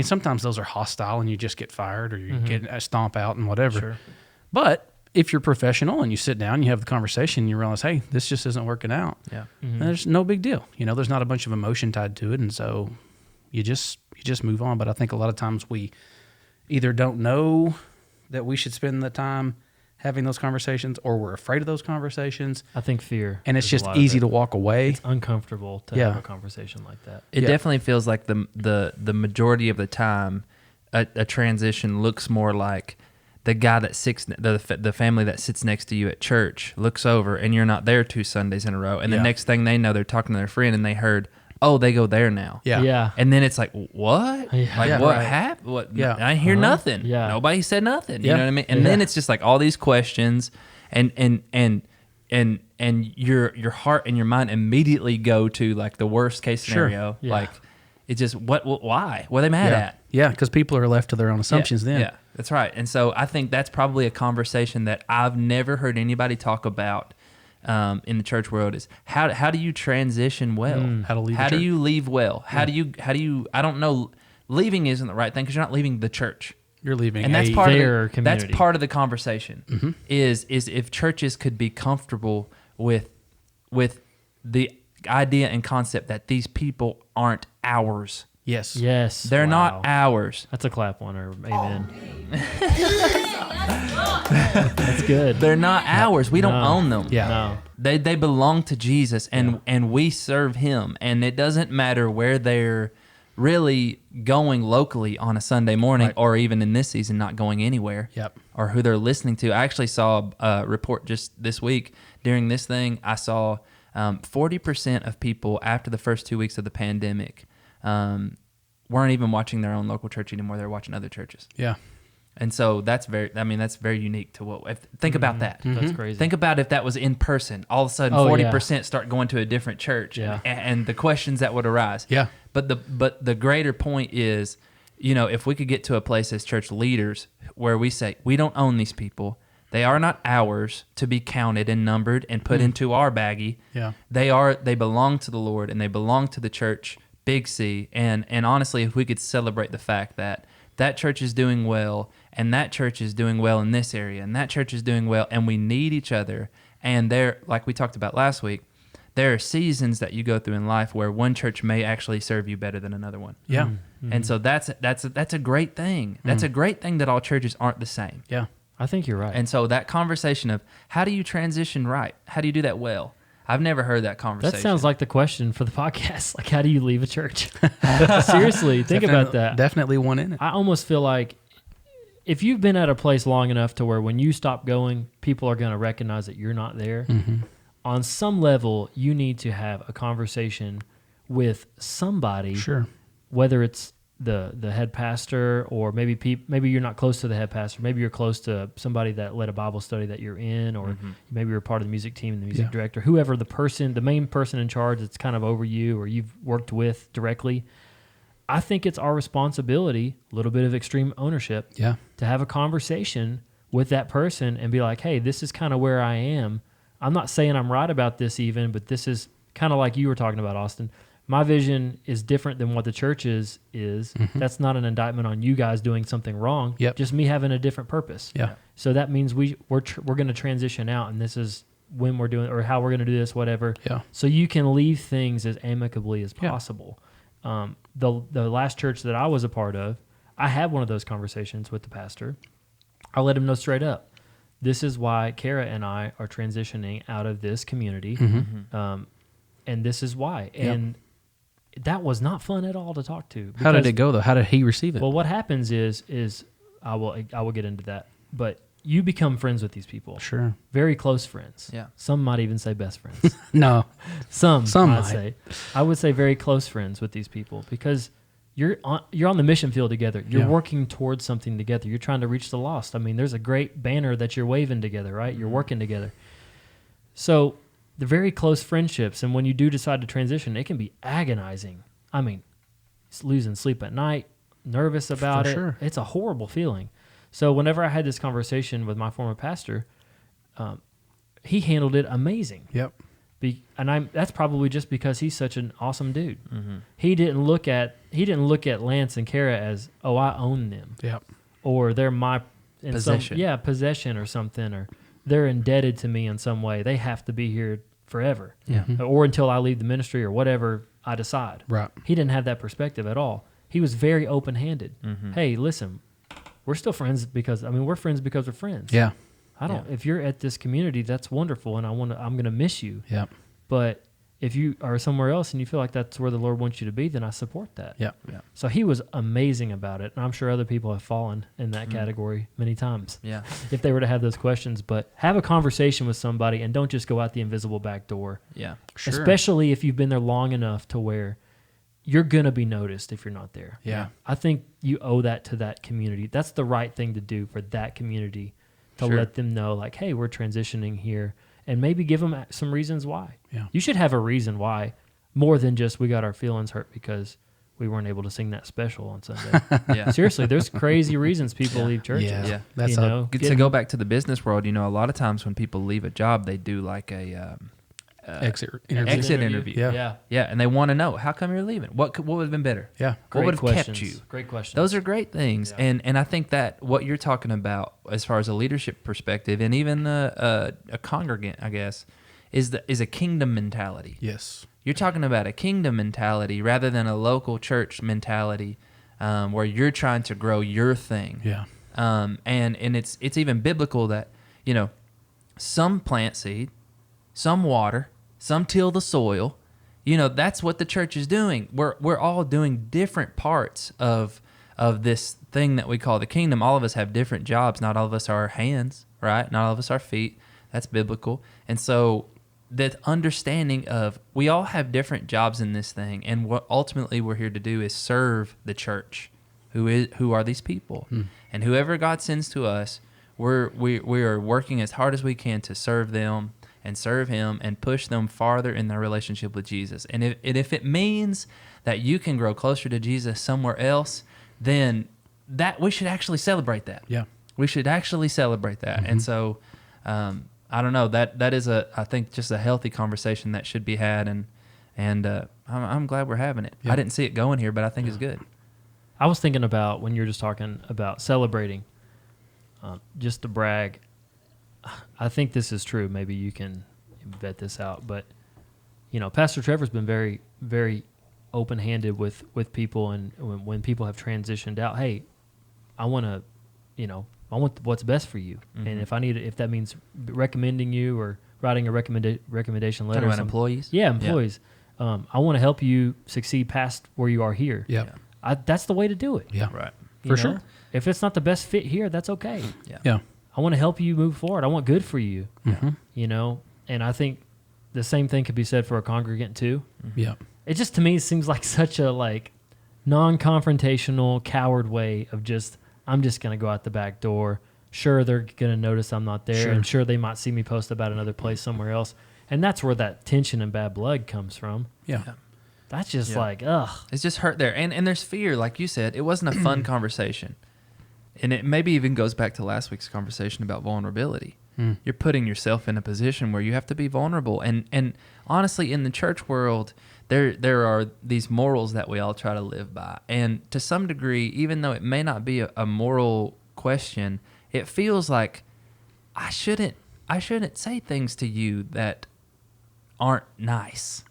sometimes those are hostile and you just get fired or you get a stomp out and whatever. Sure. But if you're professional and you sit down, you have the conversation, and you realize, hey, this just isn't working out. Yeah. There's no big deal. There's not a bunch of emotion tied to it, and so you just move on. But I think a lot of times we either don't know that we should spend the time having those conversations, or we're afraid of those conversations. I think fear. And it's is a just lot of easy it. to walk away. It's uncomfortable to Yeah. have a conversation like that. It Yeah. definitely feels like the majority of the time, a transition looks more like the guy that sits, the family that sits next to you at church looks over, and you're not there 2 Sundays in a row, and the Yeah. next thing they know, they're talking to their friend, and they heard, oh, they go there now. Yeah. Yeah. And then it's like, what? Yeah. Like, Yeah. what Right. happened? What? Yeah. I hear nothing. Yeah. Nobody said nothing. Yeah. You know what I mean? And then it's just like all these questions, and your heart and your mind immediately go to like the worst case Sure. scenario. Yeah. Like, it's just why? What are they mad at? Yeah, because people are left to their own assumptions then. Yeah, that's right. And so I think that's probably a conversation that I've never heard anybody talk about in the church world is how do you transition well? How to leave the How do church. you leave well? How do you I don't know, leaving isn't the right thing because you're not leaving the church. You're leaving And that's a- part of their the, that's community. part of the conversation is if churches could be comfortable with the idea and concept that these people aren't ours. Yes. Yes. They're Wow. not ours. That's a clap one or amen. That's good. They're not ours. We don't No. own them. Yeah. No. They belong to Jesus, and we serve him. And it doesn't matter where they're really going locally on a Sunday morning, Right. or even in this season not going anywhere. Yep. Or who they're listening to. I actually saw a report just this week during this thing. I saw 40% of people after the first 2 weeks of the pandemic weren't even watching their own local church anymore. They're watching other churches. Yeah. And so that's very unique to what, think about that. That's crazy. Think about if that was in person. All of a sudden, Oh, 40% start going to a different church, Yeah. and the questions that would arise. Yeah. But the greater point is, if we could get to a place as church leaders where we say we don't own these people, they are not ours to be counted and numbered and put into our baggie. Yeah. They belong to the Lord and they belong to the church, Big C. And honestly, if we could celebrate the fact that church is doing well, and that church is doing well in this area, and that church is doing well, and we need each other. And there, like we talked about last week, there are seasons that you go through in life where one church may actually serve you better than another one. Yeah. And so that's a great thing. That's a great thing that all churches aren't the same. Yeah. I think you're right. And so that conversation of how do you transition right? How do you do that well? I've never heard that conversation. that sounds like the question for the podcast. Like, how do you leave a church? Seriously, think about that. Definitely one in it. I almost feel like if you've been at a place long enough to where when you stop going, people are going to recognize that you're not there. On some level, you need to have a conversation with somebody. Sure. Whether it's the head pastor, or maybe you're not close to the head pastor. Maybe you're close to somebody that led a Bible study that you're in, or maybe you're part of the music team and the music director, whoever the main person in charge that's kind of over you or you've worked with directly. I think it's our responsibility, a little bit of extreme ownership, Yeah. to have a conversation with that person and be like, hey, this is kind of where I am. I'm not saying I'm right about this even, but this is kind of like you were talking about, Austin. My vision is different than what the church's is. That's not an indictment on you guys doing something wrong. Yep. Just me having a different purpose. Yeah. So that means we're going to transition out, and this is when we're doing or how we're going to do this, whatever. Yeah. So you can leave things as amicably as Yeah. possible. The last church that I was a part of, I had one of those conversations with the pastor. I let him know straight up, this is why Kara and I are transitioning out of this community, and this is why. And that was not fun at all to talk to. How did it go though? How did he receive it? Well, what happens is I will get into that, but you become friends with these people. Sure. Very close friends. Yeah. Some might even say best friends. No. Some might. say. I would say very close friends with these people because you're on the mission field together. You're working towards something together. You're trying to reach the lost. I mean, there's a great banner that you're waving together, right? You're working together. So they're very close friendships, and when you do decide to transition, it can be agonizing. I mean, it's losing sleep at night, nervous about For it. sure. It's a horrible feeling. So whenever I had this conversation with my former pastor, he handled it amazing. Yep. That's probably just because he's such an awesome dude. He didn't look at Lance and Kara as, oh, I own them. Yep. Or they're my Possession. possession or something, or they're indebted to me in some way. They have to be here forever. Yeah. Or until I leave the ministry or whatever I decide. Right. He didn't have that perspective at all. He was very open-handed. Hey, listen, we're still friends we're friends because we're friends. Yeah. If you're at this community, that's wonderful, and I'm going to miss you. Yep. But if you are somewhere else and you feel like that's where the Lord wants you to be, then I support that. Yep. Yeah. So he was amazing about it. And I'm sure other people have fallen in that category many times Yeah. if they were to have those questions. But have a conversation with somebody and don't just go out the invisible back door. Yeah. Sure. Especially if you've been there long enough to where you're going to be noticed if you're not there. Yeah. I think you owe that to that community. That's the right thing to do for that community, to Sure. let them know, like, hey, we're transitioning here, and maybe give them some reasons why. Yeah. You should have a reason why, more than just we got our feelings hurt because we weren't able to sing that special on Sunday. Yeah. Seriously, there's crazy reasons people leave churches. Yeah. Yeah. That's You know? To go back to the business world, a lot of times when people leave a job, they do like a exit interview. exit interview. Yeah. Yeah. Yeah, and they want to know, how come you're leaving? What would have been better? Yeah. What Great would have questions. kept you? Great questions. Those are great things, Yeah. and I think that what you're talking about, as far as a leadership perspective, and even a congregant, I guess, is a kingdom mentality. Yes. You're talking about a kingdom mentality rather than a local church mentality, where you're trying to grow your thing. Yeah. And it's even biblical that some plant seed, some water, some till the soil. That's what the church is doing. We're all doing different parts of this thing that we call the kingdom. All of us have different jobs. Not all of us are hands, right? Not all of us are feet. That's biblical. And so that understanding of we all have different jobs in this thing, and what ultimately we're here to do is serve the church, who are these people, and whoever God sends to us, we are working as hard as we can to serve them and serve Him and push them farther in their relationship with Jesus. And if it means that you can grow closer to Jesus somewhere else, then that we should actually celebrate that. Yeah. We should actually celebrate that. And so, I don't know, that is I think just a healthy conversation that should be had, and I'm glad we're having it. Yeah. I didn't see it going here, but I think it's good. I was thinking about when you were just talking about celebrating, just to brag. I think this is true. Maybe you can vet this out, but Pastor Trevor's been very, very open-handed with people, and when people have transitioned out, hey, I want what's best for you, and if that means recommending you or writing a recommendation letter. Talking about employees? Yeah, employees. I want to help you succeed past where you are here. Yeah. That's the way to do it. Yeah. Right. You For know? sure. If it's not the best fit here, that's okay. Yeah. Yeah. I want to help you move forward. I want good for you. And I think the same thing could be said for a congregant too. Yeah. It just, to me, seems like such a non-confrontational, coward way of I'm just going to go out the back door. Sure, they're going to notice I'm not there, Sure. and sure, they might see me post about another place somewhere else. And that's where that tension and bad blood comes from. Yeah. That's just Yeah. ugh. It's just hurt there. And there's fear, like you said. It wasn't a fun conversation. And it maybe even goes back to last week's conversation about vulnerability. You're putting yourself in a position where you have to be vulnerable. And honestly, in the church world, there are these morals that we all try to live by. And to some degree, even though it may not be a moral question, it feels like I shouldn't I shouldn't say things to you that aren't nice,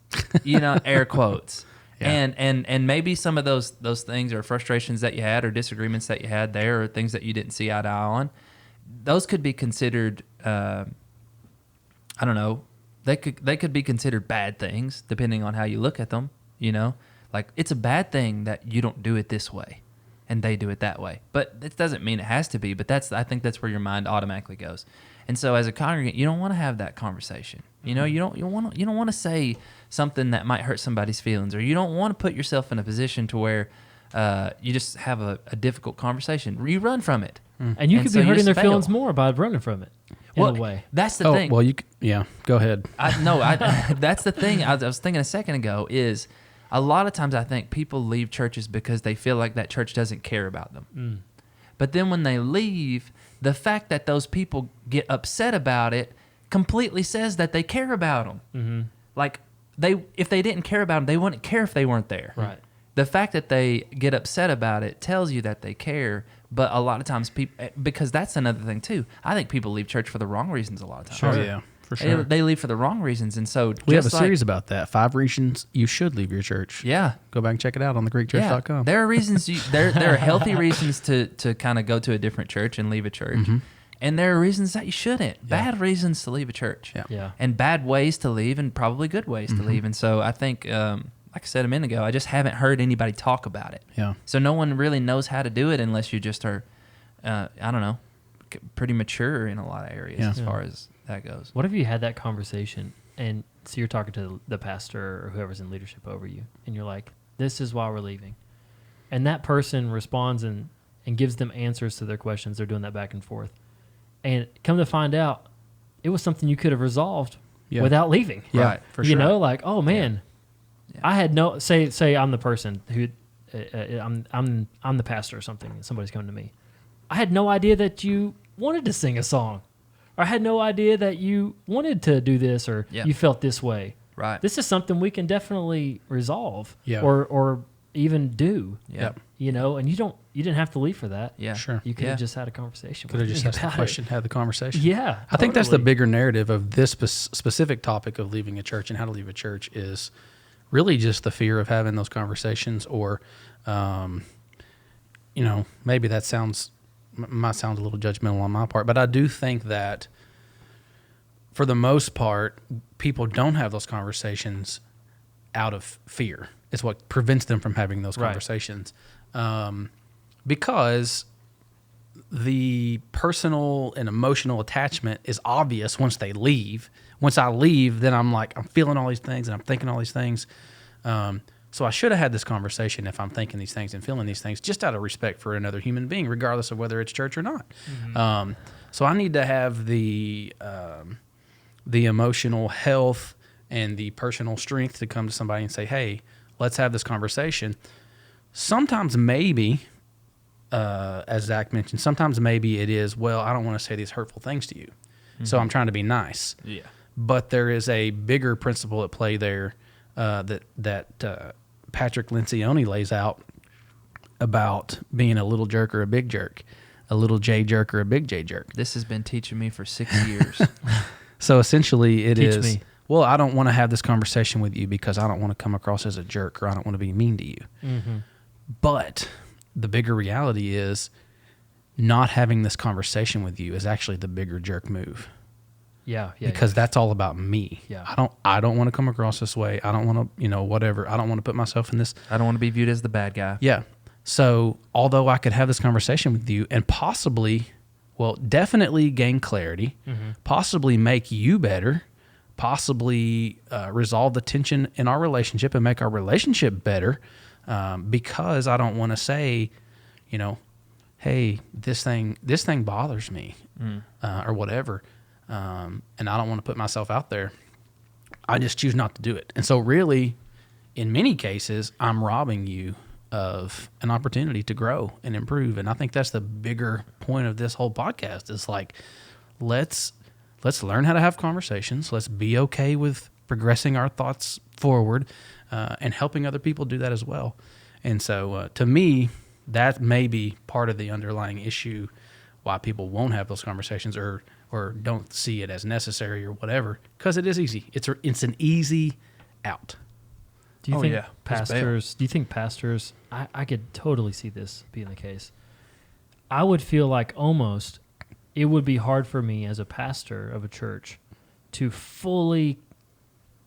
air quotes. Yeah. And maybe some of those things or frustrations that you had or disagreements that you had there or things that you didn't see eye to eye on, those could be considered, I don't know, they could be considered bad things depending on how you look at them, Like, it's a bad thing that you don't do it this way and they do it that way. But it doesn't mean it has to be, but I think that's where your mind automatically goes. And so as a congregant, you don't want to have that conversation. You don't want to say something that might hurt somebody's feelings, or you don't want to put yourself in a position to where you just have a difficult conversation. You run from it. And you could be hurting their feelings more by running from it in a way. That's the thing. Well, go ahead. That's the thing I was thinking a second ago is a lot of times I think people leave churches because they feel like that church doesn't care about them. But then when they leave, the fact that those people get upset about it completely says that they care about them. Mm-hmm. Like, if they didn't care about them, they wouldn't care if they weren't there. Right. The fact that they get upset about it tells you that they care. But a lot of times people, because that's another thing too. I think people leave church for the wrong reasons a lot of times. Sure. Oh, yeah, for sure. They leave for the wrong reasons. And so we have a series about that. 5 reasons you should leave your church. Yeah. Go back and check it out on thegreekchurch.com. Yeah. There are reasons, there are healthy reasons to kind of go to a different church and leave a church. Mm-hmm. And there are reasons that you shouldn't. Bad reasons to leave a church. Yeah. And bad ways to leave and probably good ways to leave. And so I think, like I said a minute ago, I just haven't heard anybody talk about it. Yeah. So no one really knows how to do it unless you just are, I don't know, pretty mature in a lot of areas as far as that goes. What if you had that conversation and so you're talking to the pastor or whoever's in leadership over you and you're like, this is why we're leaving. And that person responds and gives them answers to their questions. They're doing that back and forth. And come to find out, it was something you could have resolved without leaving. Yeah, right. for sure. You know, like, oh man, I had no say I'm the person who I'm the pastor or something. And somebody's coming to me. I had no idea that you wanted to sing a song, or I had no idea that you wanted to do this, or you felt this way. Right. This is something we can definitely resolve, Yeah. or even do. Yep. You know, and you didn't have to leave for that. Yeah. Sure. You could have just had a conversation. Could have with just me asked the about question, had the conversation. Yeah, I think that's the totally. bigger narrative of this specific topic of leaving a church and how to leave a church is really just the fear of having those conversations, or, maybe that might sound a little judgmental on my part, but I do think that for the most part, people don't have those conversations out of fear. It's what prevents them from having those conversations. Because the personal and emotional attachment is obvious once they leave. Once I leave, then I'm feeling all these things and I'm thinking all these things. So I should have had this conversation if I'm thinking these things and feeling these things, just out of respect for another human being, regardless of whether it's church or not. Mm-hmm. So I need to have the emotional health and the personal strength to come to somebody and say, hey, let's have this conversation. Sometimes maybe, as Zach mentioned, sometimes maybe it is, well, I don't want to say these hurtful things to you. Mm-hmm. So I'm trying to be nice. Yeah. But there is a bigger principle at play there that Patrick Lencioni lays out about being a little jerk or a big jerk, a little J jerk or a big J jerk. This has been teaching me for 6 years. So essentially it Teach is, me. well, I don't want to have this conversation with you because I don't want to come across as a jerk, or I don't want to be mean to you. Mm-hmm. But the bigger reality is not having this conversation with you is actually the bigger jerk move. Yeah. Because that's all about me. Yeah. I don't want to come across this way. I don't want to, whatever. I don't want to put myself in this. I don't want to be viewed as the bad guy. Yeah. So although I could have this conversation with you and possibly, definitely gain clarity, possibly make you better, possibly resolve the tension in our relationship and make our relationship better, because I don't want to say, hey, this thing bothers me, or whatever. And I don't want to put myself out there. I just choose not to do it. And so really, in many cases, I'm robbing you of an opportunity to grow and improve. And I think that's the bigger point of this whole podcast is like, let's learn how to have conversations. Let's be okay with progressing our thoughts forward, and helping other people do that as well. And so to me, that may be part of the underlying issue why people won't have those conversations or don't see it as necessary or whatever, because it is easy. It's an easy out. Do you Oh, think yeah. pastors, I could totally see this being the case. I would feel like almost it would be hard for me as a pastor of a church to fully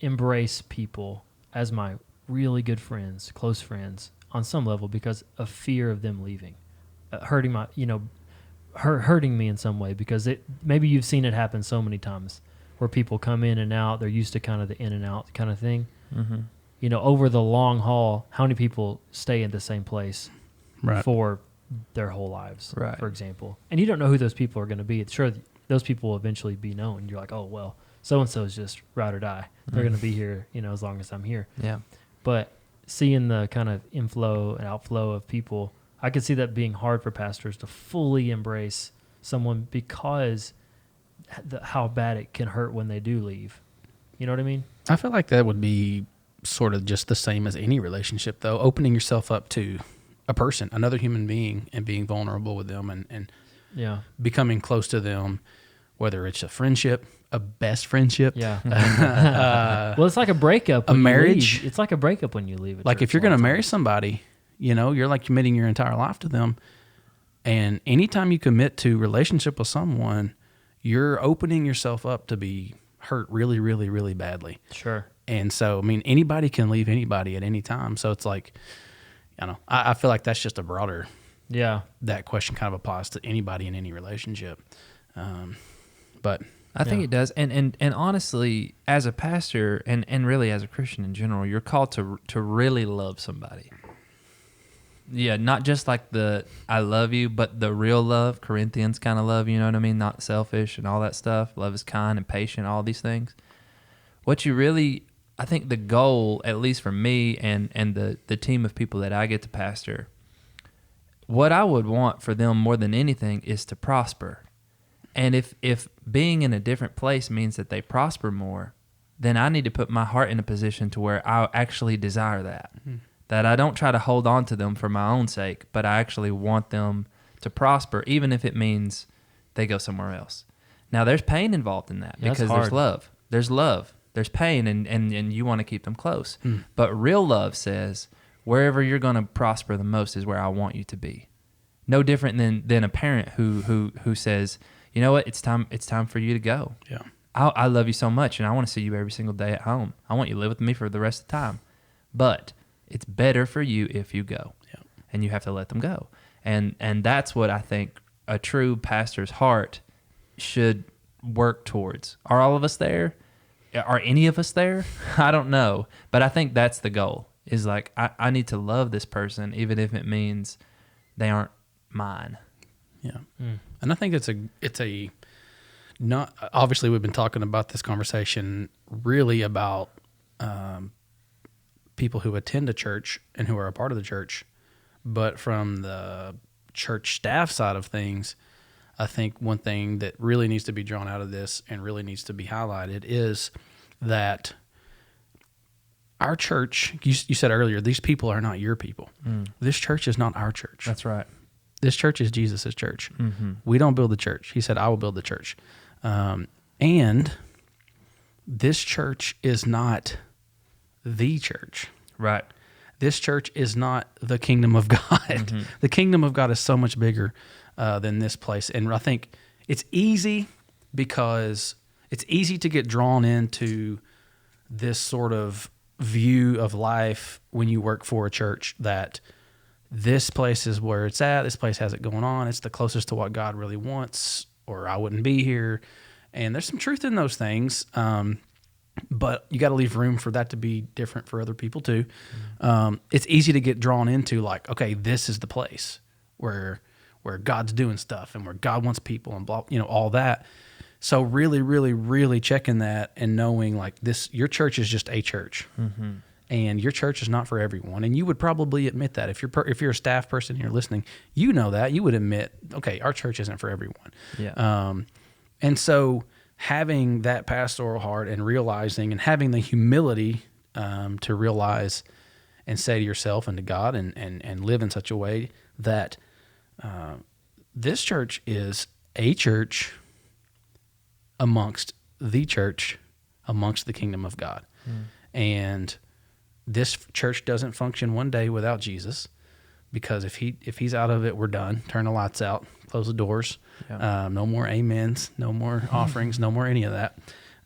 embrace people as my really good friends, close friends on some level because of fear of them leaving, hurting me in some way, because maybe you've seen it happen so many times where people come in and out. They're used to kind of the in and out kind of thing. Mm-hmm. You know, over the long haul, how many people stay in the same place Right. for their whole lives, Right. for example? And you don't know who those people are going to be. Sure, those people will eventually be known. You're like, oh, well, so-and-so is just ride or die. They're going to be here, as long as I'm here. Yeah. But seeing the kind of inflow and outflow of people, I could see that being hard for pastors to fully embrace someone because how bad it can hurt when they do leave. You know what I mean? I feel like that would be sort of just the same as any relationship, though. Opening yourself up to a person, another human being, and being vulnerable with them and Yeah. becoming close to them, whether it's a friendship, a best friendship. Yeah. Well, it's like a breakup. A when you marriage. leave. It's like a breakup when you leave. Like if you're going to marry somebody, you're like committing your entire life to them. And anytime you commit to relationship with someone, you're opening yourself up to be hurt really, really, really badly. Sure. And so, I mean, anybody can leave anybody at any time. So it's like, I feel like that's just a broader, that question kind of applies to anybody in any relationship. But I think it does. And honestly, as a pastor and really as a Christian in general, you're called to really love somebody. Yeah, not just like the I love you, but the real love, Corinthians kind of love, you know what I mean? Not selfish and all that stuff. Love is kind and patient, all these things. What you really, I think the goal, at least for me and the team of people that I get to pastor, what I would want for them more than anything is to prosper. And if being in a different place means that they prosper more, then I need to put my heart in a position to where I actually desire that. Mm-hmm. That I don't try to hold on to them for my own sake, but I actually want them to prosper, even if it means they go somewhere else. Now, there's pain involved in that because there's love. There's love. There's pain, and you want to keep them close. Mm. But real love says, wherever you're going to prosper the most is where I want you to be. No different than a parent who says, you know what, it's time for you to go. Yeah, I love you so much, and I want to see you every single day at home. I want you to live with me for the rest of the time. But it's better for you if you go. Yeah. And you have to let them go. And that's what I think a true pastor's heart should work towards. Are all of us there? Are any of us there? I don't know. But I think that's the goal, is like, I need to love this person, even if it means they aren't mine. Yeah. Mm. And I think it's a not, obviously we've been talking about this conversation really about people who attend a church and who are a part of the church, but from the church staff side of things, I think one thing that really needs to be drawn out of this and really needs to be highlighted is that our church, you said earlier, these people are not your people. Mm. This church is not our church. That's right. This church is Jesus' church. Mm-hmm. We don't build the church. He said, I will build the church. And this church is not the church. Right. This church is not the kingdom of God. Mm-hmm. The kingdom of God is so much bigger than this place. And I think it's easy because it's easy to get drawn into this sort of view of life when you work for a church that this place is where it's at. This place has it going on. It's the closest to what God really wants, or I wouldn't be here. And there's some truth in those things. But you got to leave room for that to be different for other people too. It's easy to get drawn into like, okay, this is the place where God's doing stuff and where God wants people and blah, all that. So really, really, really checking that and knowing like this, your church is just a church. Mm-hmm. And your church is not for everyone. And you would probably admit that. If you're a staff person and you're listening, you know that. You would admit, okay, our church isn't for everyone. Yeah. And so having that pastoral heart and realizing and having the humility to realize and say to yourself and to God and live in such a way that this church is a church amongst the church amongst the kingdom of God. And this church doesn't function one day without Jesus, because if he's out of it, we're done. Turn the lights out, close the doors. Yeah. No more amens, no more offerings, no more any of that.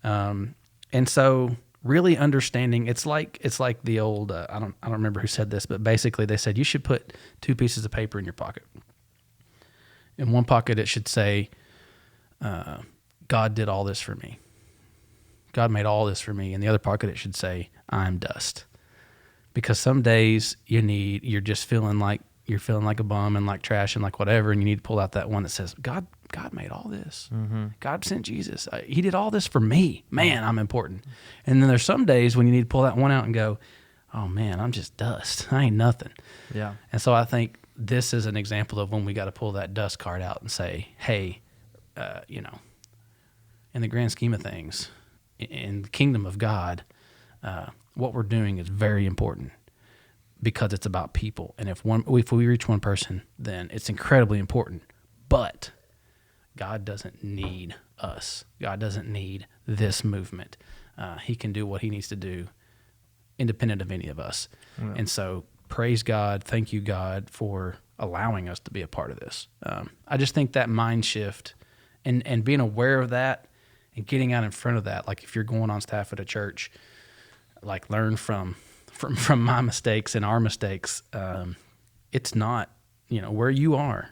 And so really understanding, it's like the old, I don't remember who said this, but basically they said you should put 2 pieces of paper in your pocket. In one pocket, it should say, God did all this for me. God made all this for me. In the other pocket, it should say, I'm dust. Because some days you're just feeling like a bum and like trash and like whatever, and you need to pull out that one that says, God made all this. God sent Jesus. He did all this for me. Man, I'm important. And then there's some days when you need to pull that one out and go, oh man, I'm just dust. I ain't nothing. Yeah. And so I think this is an example of when we got to pull that dust card out and say, hey, in the grand scheme of things, in the kingdom of God, what we're doing is very important, because it's about people. And if we reach one person, then it's incredibly important. But God doesn't need us. God doesn't need this movement. He can do what he needs to do independent of any of us. Yeah. And so praise God. Thank you, God, for allowing us to be a part of this. I just think that mind shift and being aware of that and getting out in front of that, like if you're going on staff at a church, like learn from my mistakes and our mistakes. It's not, where you are.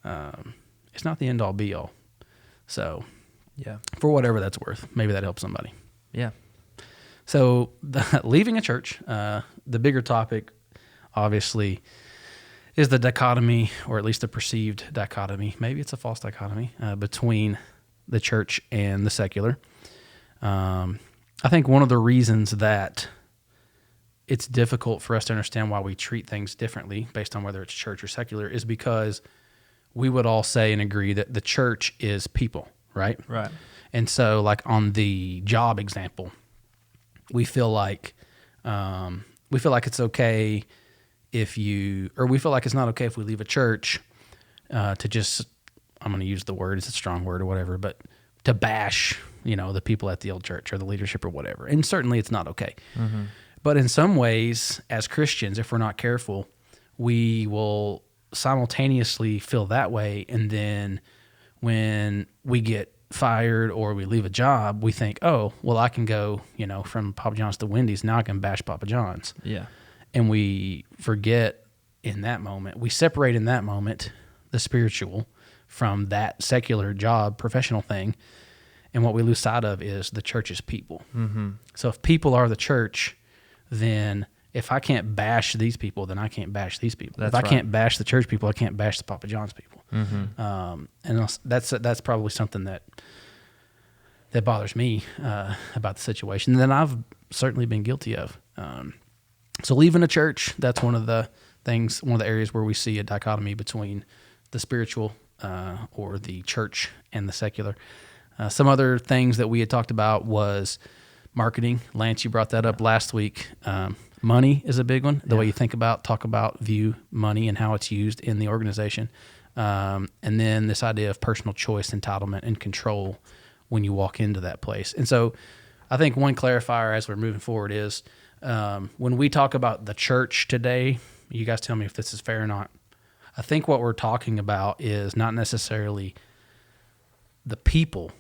It's not the end all be all. So yeah, for whatever that's worth, maybe that helps somebody. Yeah. So leaving a church, the bigger topic obviously is the dichotomy, or at least the perceived dichotomy. Maybe it's a false dichotomy between the church and the secular. I think one of the reasons that it's difficult for us to understand why we treat things differently based on whether it's church or secular is because we would all say and agree that the church is people, right? Right. And so like on the job example, we feel like it's okay we feel like it's not okay if we leave a church to just, I'm going to use the word, it's a strong word or whatever, but to bash, the people at the old church or the leadership or whatever. And certainly it's not okay. Mm-hmm. But in some ways, as Christians, if we're not careful, we will simultaneously feel that way. And then when we get fired or we leave a job, we think, oh, well, I can go, from Papa John's to Wendy's. Now I can bash Papa John's. Yeah. And we forget in that moment, we separate in that moment the spiritual from that secular job, professional thing. And what we lose sight of is the church's people. Mm-hmm. So if people are the church, then if I can't bash these people, then I can't bash these people. That's if I can't bash the church people, I can't bash the Papa John's people. Mm-hmm. And that's probably something that bothers me about the situation that I've certainly been guilty of. So leaving a church, that's one of the areas where we see a dichotomy between the spiritual or the church and the secular. Some other things that we had talked about was marketing. Lance, you brought that up last week. Money is a big one. The way you talk about, view money and how it's used in the organization. And then this idea of personal choice, entitlement, and control when you walk into that place. And so I think one clarifier as we're moving forward is when we talk about the church today, you guys tell me if this is fair or not. I think what we're talking about is not necessarily the people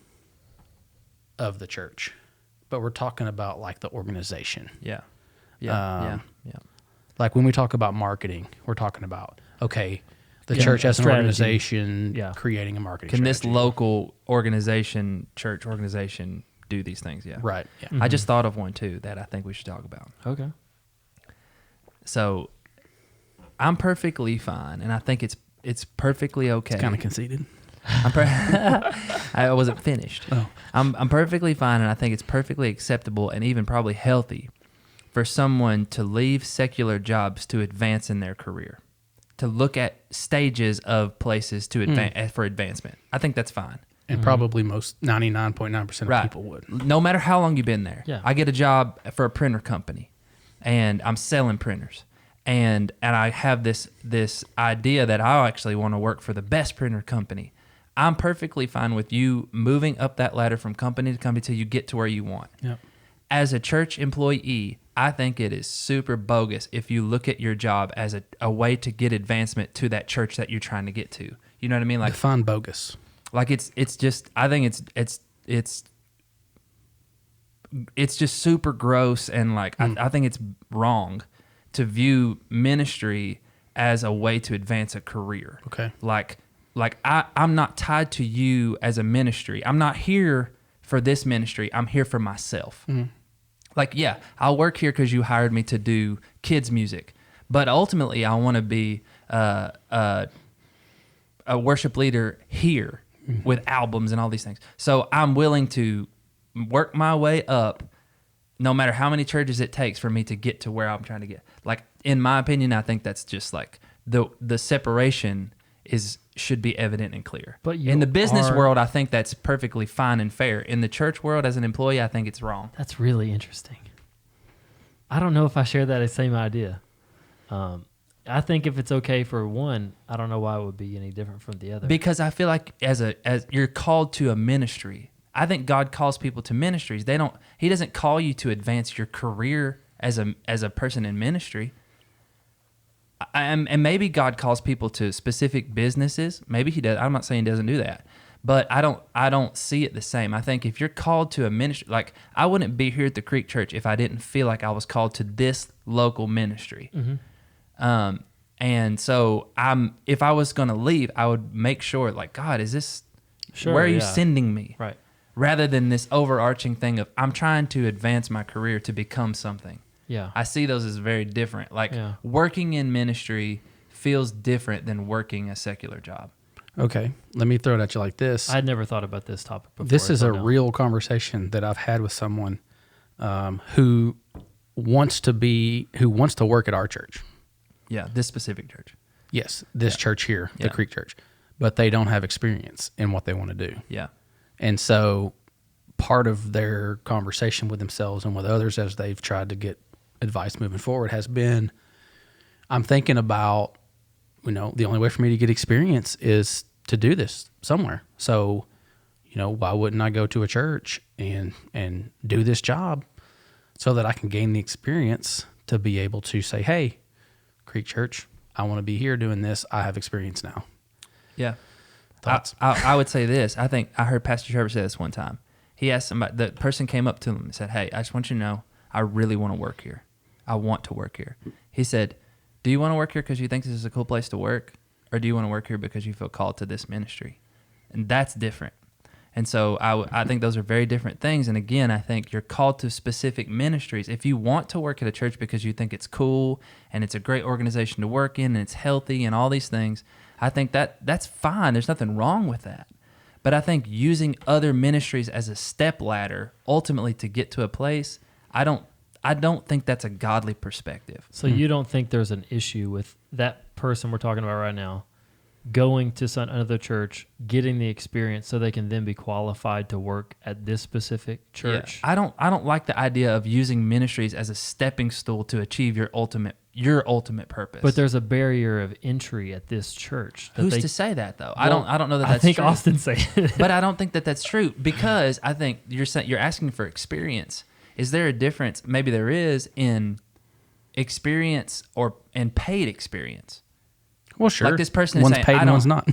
of the church, but we're talking about like the organization. Yeah. Like when we talk about marketing, we're talking about, okay, the church as an organization creating a marketing strategy. This local organization, church organization, do these things? Yeah. Right. Yeah. Mm-hmm. I just thought of one too that I think we should talk about. Okay. So I'm perfectly fine, and I think it's perfectly okay. It's kind of conceited. I wasn't finished. Oh. I'm perfectly fine, and I think it's perfectly acceptable and even probably healthy for someone to leave secular jobs to advance in their career, to look at stages of places to advance for advancement. I think that's fine. And probably most 99.9% of people would. No matter how long you've been there. Yeah. I get a job for a printer company, and I'm selling printers. and I have this idea that I actually want to work for the best printer company. I'm perfectly fine with you moving up that ladder from company to company till you get to where you want. Yep. As a church employee, I think it is super bogus if you look at your job as a way to get advancement to that church that you're trying to get to. You know what I mean? Like, Define bogus. like it's just, I think it's just super gross, and like I think it's wrong to view ministry as a way to advance a career. Okay. Like I'm not tied to you as a ministry. I'm not here for this ministry. I'm here for myself. Like, yeah, I'll work here because you hired me to do kids music, but ultimately I want to be a worship leader here with albums and all these things. So I'm willing to work my way up, no matter how many churches it takes for me to get to where I'm trying to get. Like, in my opinion, I think that's just like the separation should be evident and clear. But in the business world, I think that's perfectly fine and fair. In the church world, as an employee, I think it's wrong. That's really interesting. I don't know if I share that same idea. I think if it's okay for one, I don't know why it would be any different from the other. Because I feel like as you're called to a ministry. I think God calls people to ministries. He doesn't call you to advance your career as a person in ministry. And maybe God calls people to specific businesses. Maybe he does. I'm not saying he doesn't do that, but I don't see it the same. I think if you're called to a ministry, like I wouldn't be here at the Creek Church if I didn't feel like I was called to this local ministry. And so if I was going to leave, I would make sure, like, God, is this, where are you sending me? Right. Rather than this overarching thing of I'm trying to advance my career to become something. Yeah. I see those as very different. Like working in ministry feels different than working a secular job. Okay, let me throw it at you like this. I'd never thought about this topic before. This is a real conversation that I've had with someone who wants to work at our church. Yeah, this specific church. Yes, this church here, the Creek Church, but they don't have experience in what they want to do. Yeah. And so part of their conversation with themselves and with others as they've tried to get advice moving forward has been, I'm thinking about, the only way for me to get experience is to do this somewhere. So, why wouldn't I go to a church and do this job so that I can gain the experience to be able to say, hey, Creek Church, I want to be here doing this. I have experience now. Yeah. Thoughts? I would say this. I think I heard Pastor Trevors say this one time. He asked somebody, the person came up to him and said, hey, I just want you to know, I really want to work here. I want to work here. He said, do you want to work here because you think this is a cool place to work? Or do you want to work here because you feel called to this ministry? And that's different. And so I think those are very different things. And again, I think you're called to specific ministries. If you want to work at a church because you think it's cool and it's a great organization to work in and it's healthy and all these things, I think that's fine. There's nothing wrong with that. But I think using other ministries as a step ladder ultimately to get to a place, I don't think that's a godly perspective. So you don't think there's an issue with that person we're talking about right now going to another church, getting the experience so they can then be qualified to work at this specific church? Yeah. I don't like the idea of using ministries as a stepping stool to achieve your ultimate purpose. But there's a barrier of entry at this church. Who's to say that though? Well, I don't know that that's true. I think true. Austin said it. But I don't think that that's true because I think you're asking for experience. Is there a difference? Maybe there is in experience and paid experience. Well, sure. Like this person one's is saying, paid and one's not.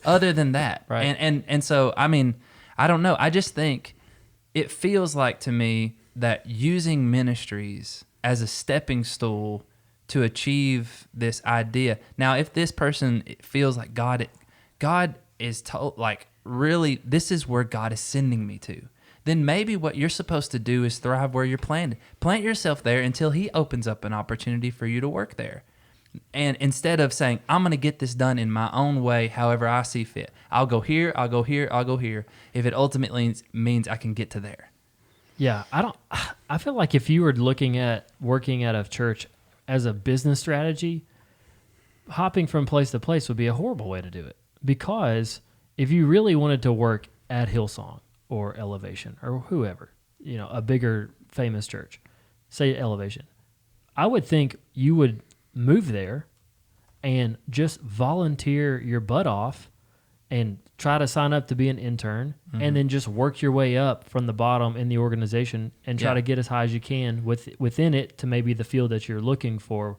other than that, right? And so I mean, I don't know. I just think it feels like to me that using ministries as a stepping stool to achieve this idea. Now, if this person feels like God is told, like, really, this is where God is sending me to, then maybe what you're supposed to do is thrive where you're planted. Plant yourself there until he opens up an opportunity for you to work there. And instead of saying, I'm going to get this done in my own way, however I see fit. I'll go here, I'll go here, I'll go here, if it ultimately means I can get to there. Yeah, I feel like if you were looking at working at a church as a business strategy, hopping from place to place would be a horrible way to do it. Because if you really wanted to work at Hillsong or Elevation or whoever, a bigger famous church, say Elevation, I would think you would move there and just volunteer your butt off and try to sign up to be an intern, and then just work your way up from the bottom in the organization and try to get as high as you can within it to maybe the field that you're looking for,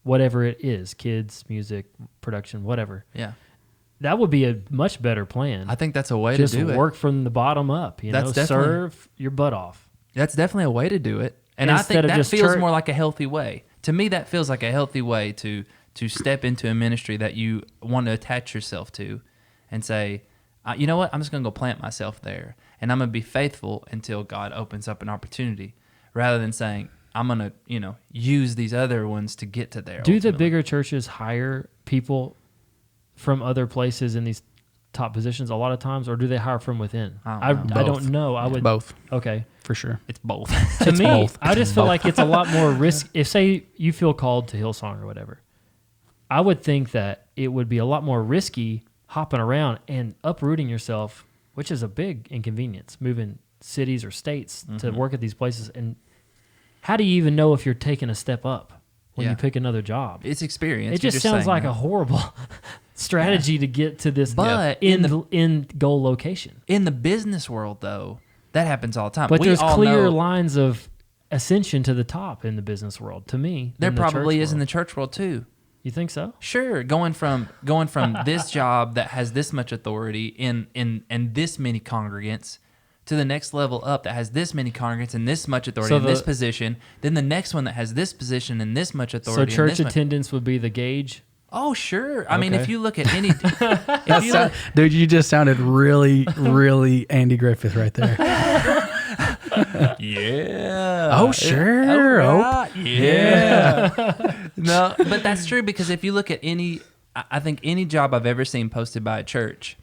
whatever it is, kids, music, production, whatever. Yeah. That would be a much better plan. I think that's a way just to do it. Just work from the bottom up, serve your butt off. That's definitely a way to do it. And I think that feels more like a healthy way. To me, that feels like a healthy way to step into a ministry that you want to attach yourself to and say, you know what, I'm just going to go plant myself there. And I'm going to be faithful until God opens up an opportunity, rather than saying, I'm going to, use these other ones to get to there. Do the bigger churches hire people from other places in these top positions a lot of times, or do they hire from within? I don't know. I would both. Okay. For sure. It's both. To me, both. I just feel like it's a lot more risk. If, say, you feel called to Hillsong or whatever, I would think that it would be a lot more risky hopping around and uprooting yourself, which is a big inconvenience, moving cities or states to work at these places. And how do you even know if you're taking a step up when you pick another job? It's experience. It just sounds like a horrible strategy to get to this end goal location. In the business world, though, that happens all the time. But there's clear lines of ascension to the top in the business world, to me. There probably is in the church world, too. You think so? Sure. Going from this job that has this much authority in this many congregants to the next level up that has this many congregants and this much authority in this position, then the next one that has this position and this much authority. So church attendance would be the gauge? Oh, sure. I mean, if you look at any... Dude, you just sounded really, really Andy Griffith right there. Yeah. Oh, sure. Right. Yeah. No, but that's true, because if you look at I think any job I've ever seen posted by a church,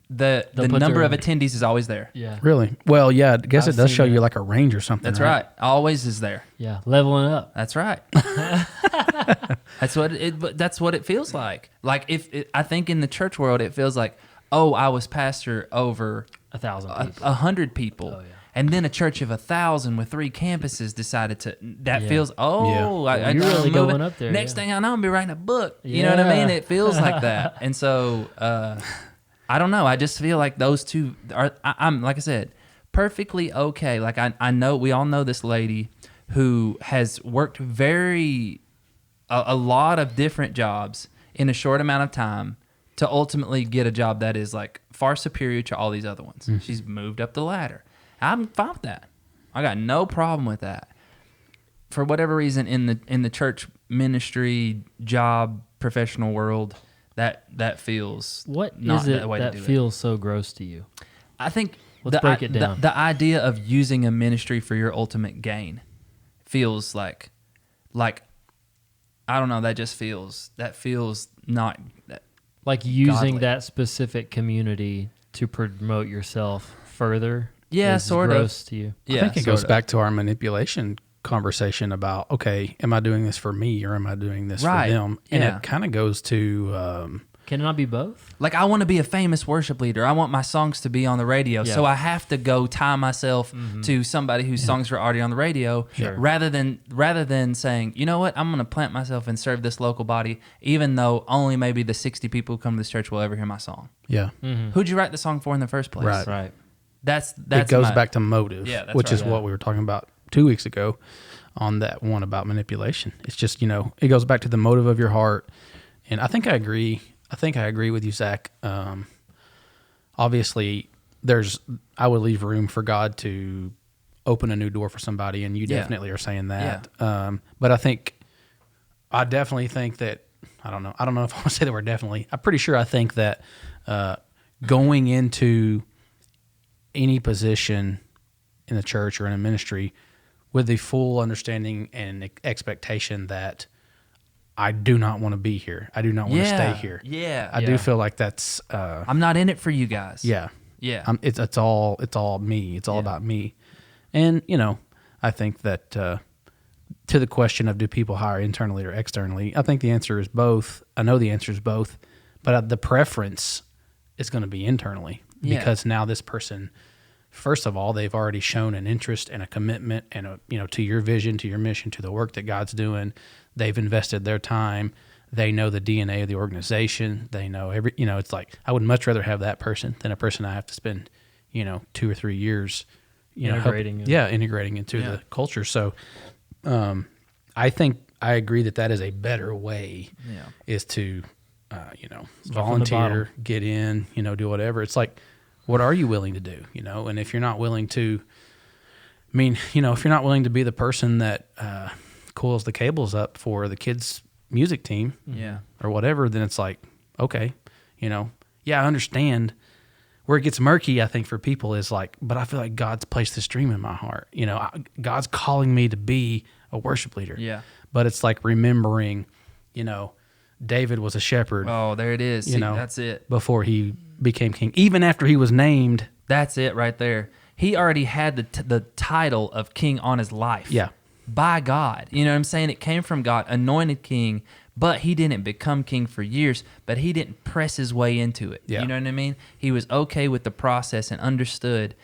the number of attendees is always there. Yeah. Really? Well, yeah, I guess it does show you like a range or something. That's right. Always is there. Yeah. Leveling up. That's right. That's what it feels like. Like I think in the church world, it feels like, oh, I was pastor over 1,000 people. 100 people. Oh, yeah. And then a church of 1,000 with 3 campuses decided to. That feels. You're really going up there. Next thing I know, I'm gonna be writing a book. You know what I mean? It feels like that. And so I don't know. I just feel like those two are. I'm like I said, perfectly okay. Like I know we all know this lady who has worked a lot of different jobs in a short amount of time to ultimately get a job that is like far superior to all these other ones. She's moved up the ladder. I'm fine with that. I got no problem with that. For whatever reason, in the church ministry job professional world, that feels what not is it that way that to do feels so gross to you? I think Let's break it down. The idea of using a ministry for your ultimate gain feels like I don't know. That feels not like using godly. that specific community to promote yourself further. Yeah, is sort gross of. to you. Yeah, I think it goes back to our manipulation conversation about, okay, am I doing this for me or am I doing this for them? And it kind of goes to... Can it not be both? Like, I want to be a famous worship leader. I want my songs to be on the radio. So I have to go tie myself to somebody whose songs are already on the radio, rather than saying, you know what, I'm going to plant myself and serve this local body, even though only maybe the 60 people who come to this church will ever hear my song. Yeah. Who'd you write the song for in the first place? Right. That's it goes back to motive, which is right. what we were talking about 2 weeks ago on that one about manipulation. It's just, it goes back to the motive of your heart. And I think I agree with you, Zach. Obviously, I would leave room for God to open a new door for somebody, and you definitely are saying that. Yeah. But I definitely think that, I don't know if I want to say the word definitely. I'm pretty sure I think that going into any position in the church or in a ministry with the full understanding and expectation that I do not want to be here. I do not want to stay here. Yeah. I do feel like that's... I'm not in it for you guys. Yeah. Yeah. It's all me. It's all about me. And, I think that to the question of do people hire internally or externally, I think the answer is both. I know the answer is both, but the preference is going to be internally because now this person first of all, they've already shown an interest and a commitment and to your vision, to your mission, to the work that God's doing. They've invested their time. They know the DNA of the organization. They know it's like, I would much rather have that person than a person I have to spend, 2 or 3 years, integrating into the culture. So, I think I agree that is a better way is to, volunteer, get in, do whatever. It's like, what are you willing to do? And if you're not willing to, if you're not willing to be the person that, coils the cables up for the kids' music team or whatever, then it's like, okay, I understand where it gets murky. I think for people is like, but I feel like God's placed this dream in my heart. God's calling me to be a worship leader. Yeah. But it's like remembering, David was a shepherd. Oh, there it is. See, that's it. Before he became king, even after he was named. That's it right there. He already had the title of king on his life. Yeah. By God. You know what I'm saying? It came from God, anointed king, but he didn't become king for years, but he didn't press his way into it. Yeah. You know what I mean? He was okay with the process and understood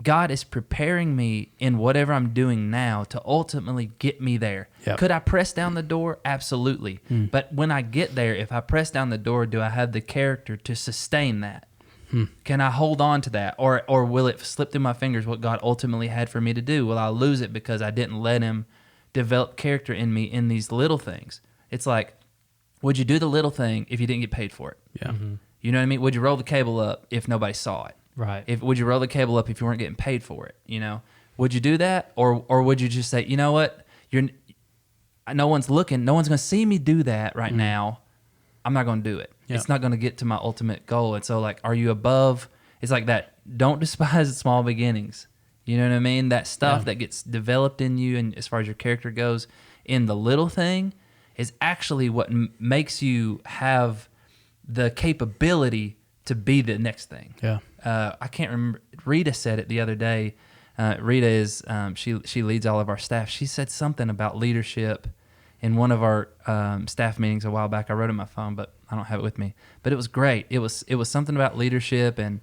God is preparing me in whatever I'm doing now to ultimately get me there. Yep. Could I press down the door? Absolutely. But when I get there, if I press down the door, do I have the character to sustain that? Can I hold on to that? Or will it slip through my fingers what God ultimately had for me to do? Will I lose it because I didn't let him develop character in me in these little things? It's like, would you do the little thing if you didn't get paid for it? Yeah. Mm-hmm. You know what I mean? Would you roll the cable up if nobody saw it? Right. Would you roll the cable up if you weren't getting paid for it? Would you do that? Or would you just say, you know what? No one's looking. No one's going to see me do that right now. I'm not going to do it. Yeah. It's not going to get to my ultimate goal. And so, like, are you above? It's like that. Don't despise small beginnings. You know what I mean? That stuff that gets developed in you, and as far as your character goes, in the little thing, is actually what makes you have the capability to be the next thing. Yeah. I can't remember. Rita said it the other day. Rita is she leads all of our staff. She said something about leadership in one of our staff meetings a while back. I wrote it on my phone, but I don't have it with me. But it was great. It was something about leadership and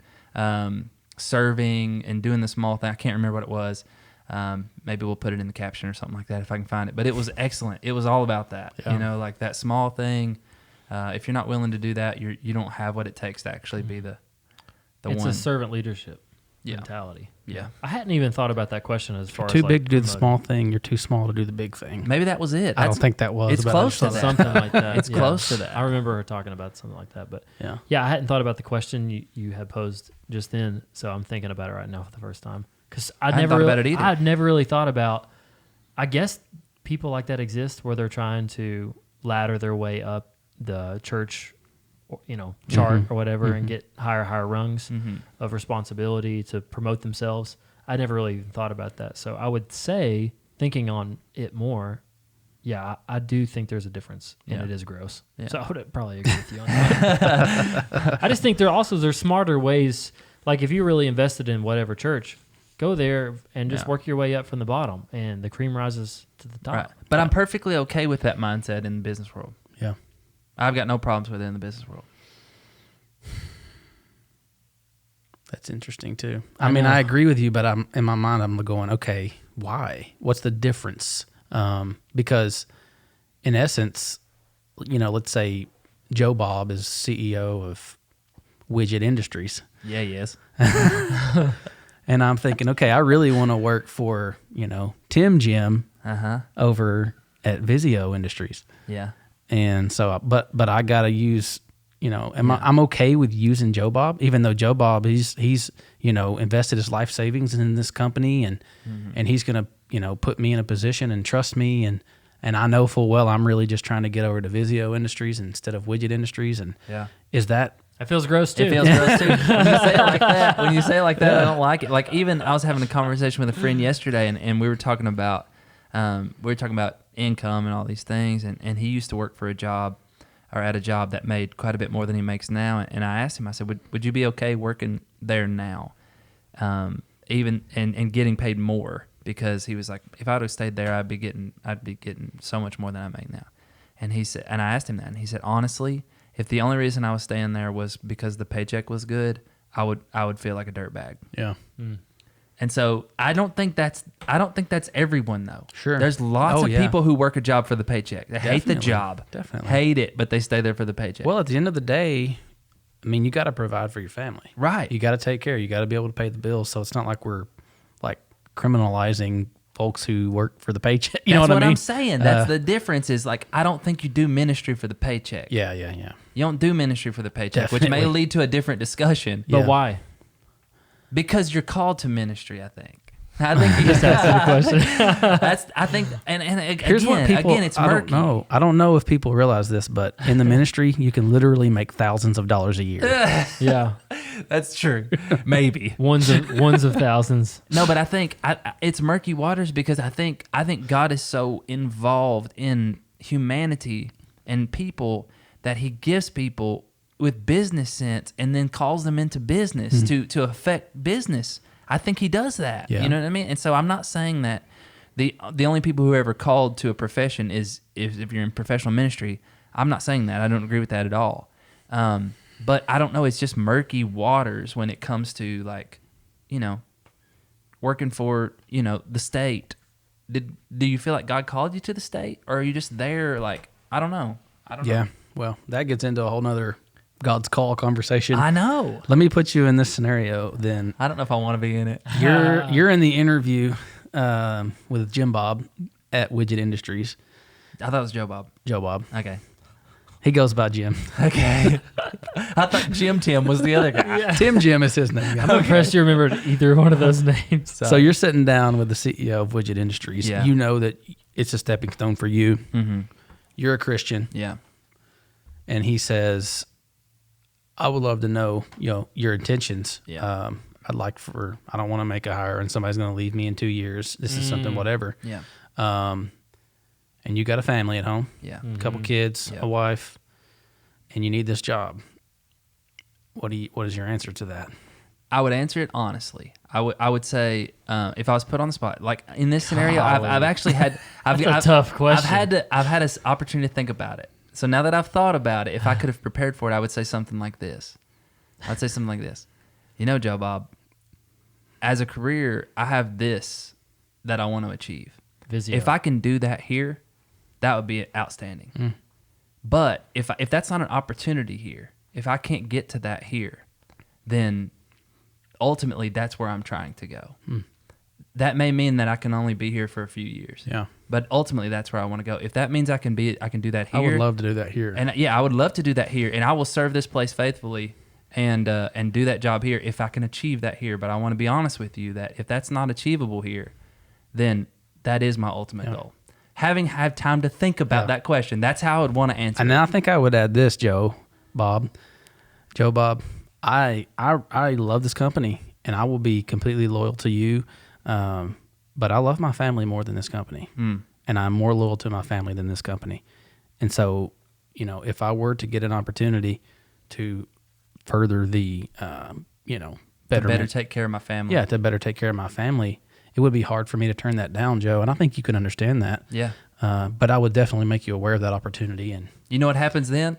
serving and doing the small thing. I can't remember what it was. Maybe we'll put it in the caption or something like that if I can find it. But it was excellent. It was all about that. Yeah. Like that small thing. If you're not willing to do that, you don't have what it takes to actually be the it's one. a servant leadership mentality. Yeah. I hadn't even thought about that question as far as Too big like to do the promoting. small thing. You're too small to do the big thing. Maybe that was it. I don't think that was. It's but close to I just that. thought Something like that. It's close to that. I remember her talking about something like that. But Yeah. I hadn't thought about the question you had posed just then, so I'm thinking about it right now for the first time. Because hadn't thought about it either. I'd never really thought about, I guess people like that exist where they're trying to ladder their way up the church chart or whatever and get higher rungs of responsibility to promote themselves. I never really even thought about that. So I would say, thinking on it more, I do think there's a difference, and it is gross. Yeah. So I would probably agree with you on that. I just think there's smarter ways. Like if you really invested in whatever church, go there and just work your way up from the bottom, and the cream rises to the top. Right. But I'm perfectly okay with that mindset in the business world. Yeah. I've got no problems with it in the business world. That's interesting too. I mean, I agree with you, but I'm in my mind, I'm going, okay, why? What's the difference? Because in essence, let's say Joe Bob is CEO of Widget Industries. Yeah, yes. And I'm thinking, okay, I really want to work for, Tim Jim over at Vizio Industries. Yeah. And so, but I got to use, I'm okay with using Joe Bob, even though Joe Bob, he's invested his life savings in this company and he's going to, put me in a position and trust me. And I know full well, I'm really just trying to get over to Vizio Industries instead of Widget Industries. And is that, It feels gross too. It feels gross too. When you say it like that, I don't like it. Like even I was having a conversation with a friend yesterday, and we were talking about income and all these things, and he used to work for a job or at a job that made quite a bit more than he makes now. And I asked him, I said, would you be okay working there now, even and getting paid more? Because he was like, if I'd have stayed there, I'd be getting so much more than I make now. And he said, and I asked him that, and he said, honestly, if the only reason I was staying there was because the paycheck was good, I would feel like a dirtbag. yeah. And so I don't think that's everyone though. Sure. There's lots Oh, of yeah. people who work a job for the paycheck. They hate the Definitely. job. Definitely. Hate it, but they stay there for the paycheck. Well, at the end of the day, I mean, you got to provide for your family. Right. You got to take care. You got to be able to pay the bills. So it's not like we're like criminalizing folks who work for the paycheck. You know That's what I what mean? I'm saying. That's the difference is like, I don't think you do ministry for the paycheck. Yeah. You don't do ministry for the paycheck, which may Definitely. lead to a different discussion. But Yeah. why? Because you're called to ministry, I think. I think you Just answer the question. that's. I think, and Here's what people. again, it's murky. I don't know if people realize this, but in the ministry, you can literally make thousands of dollars a year. Yeah, That's true. Maybe. ones of thousands. No, but I think it's murky waters because I think God is so involved in humanity and people that He gives people with business sense and then calls them into business to affect business. I think He does that. Yeah. You know what I mean? And so I'm not saying that the only people who are ever called to a profession is if you're in professional ministry. I'm not saying that. I don't agree with that at all. But I don't know. It's just murky waters when it comes to like, working for, the state. Do you feel like God called you to the state, or are you just there? Like, I don't know. Yeah. Well, that gets into a whole nother God's call conversation. I know. Let me put you in this scenario then. I don't know if I want to be in it. You're in the interview with Jim Bob at Widget Industries. I thought it was Joe Bob. Joe Bob. Okay. He goes by Jim. Okay. I thought Jim Tim was the other guy. Tim Jim is his name. I'm impressed you remembered either one of those names. So you're sitting down with the CEO of Widget Industries. Yeah. You know that it's a stepping stone for you. Mm-hmm. You're a Christian. Yeah. And he says, I would love to know, your intentions. Yeah. I don't want to make a hire and somebody's going to leave me in 2 years. This is something, whatever. Yeah. And you got a family at home, Yeah. a couple kids, Yeah. a wife, and you need this job. What is your answer to that? I would answer it honestly. I would say if I was put on the spot, like in this scenario, Golly. I've actually had I've That's a tough question. I've had an opportunity to think about it. So now that I've thought about it, if I could have prepared for it, I would say something like this. I'd say something like this. Joe Bob, as a career, I have this that I want to achieve. Vizio. If I can do that here, that would be outstanding. But if that's not an opportunity here, if I can't get to that here, then ultimately that's where I'm trying to go. That may mean that I can only be here for a few years. Yeah. But ultimately that's where I want to go. If that means I can do that here. I would love to do that here. And I would love to do that here, and I will serve this place faithfully and do that job here if I can achieve that here. But I want to be honest with you that if that's not achievable here, then that is my ultimate goal. Having had time to think about that question, that's how I would want to answer. And it. I think I would add this, Joe Bob, I love this company and I will be completely loyal to you. But I love my family more than this company. And I'm more loyal to my family than this company. And so, if I were to get an opportunity to further the, better take care of my family. Yeah, to better take care of my family, it would be hard for me to turn that down, Joe. And I think you can understand that. Yeah. But I would definitely make you aware of that opportunity. And You know what happens then?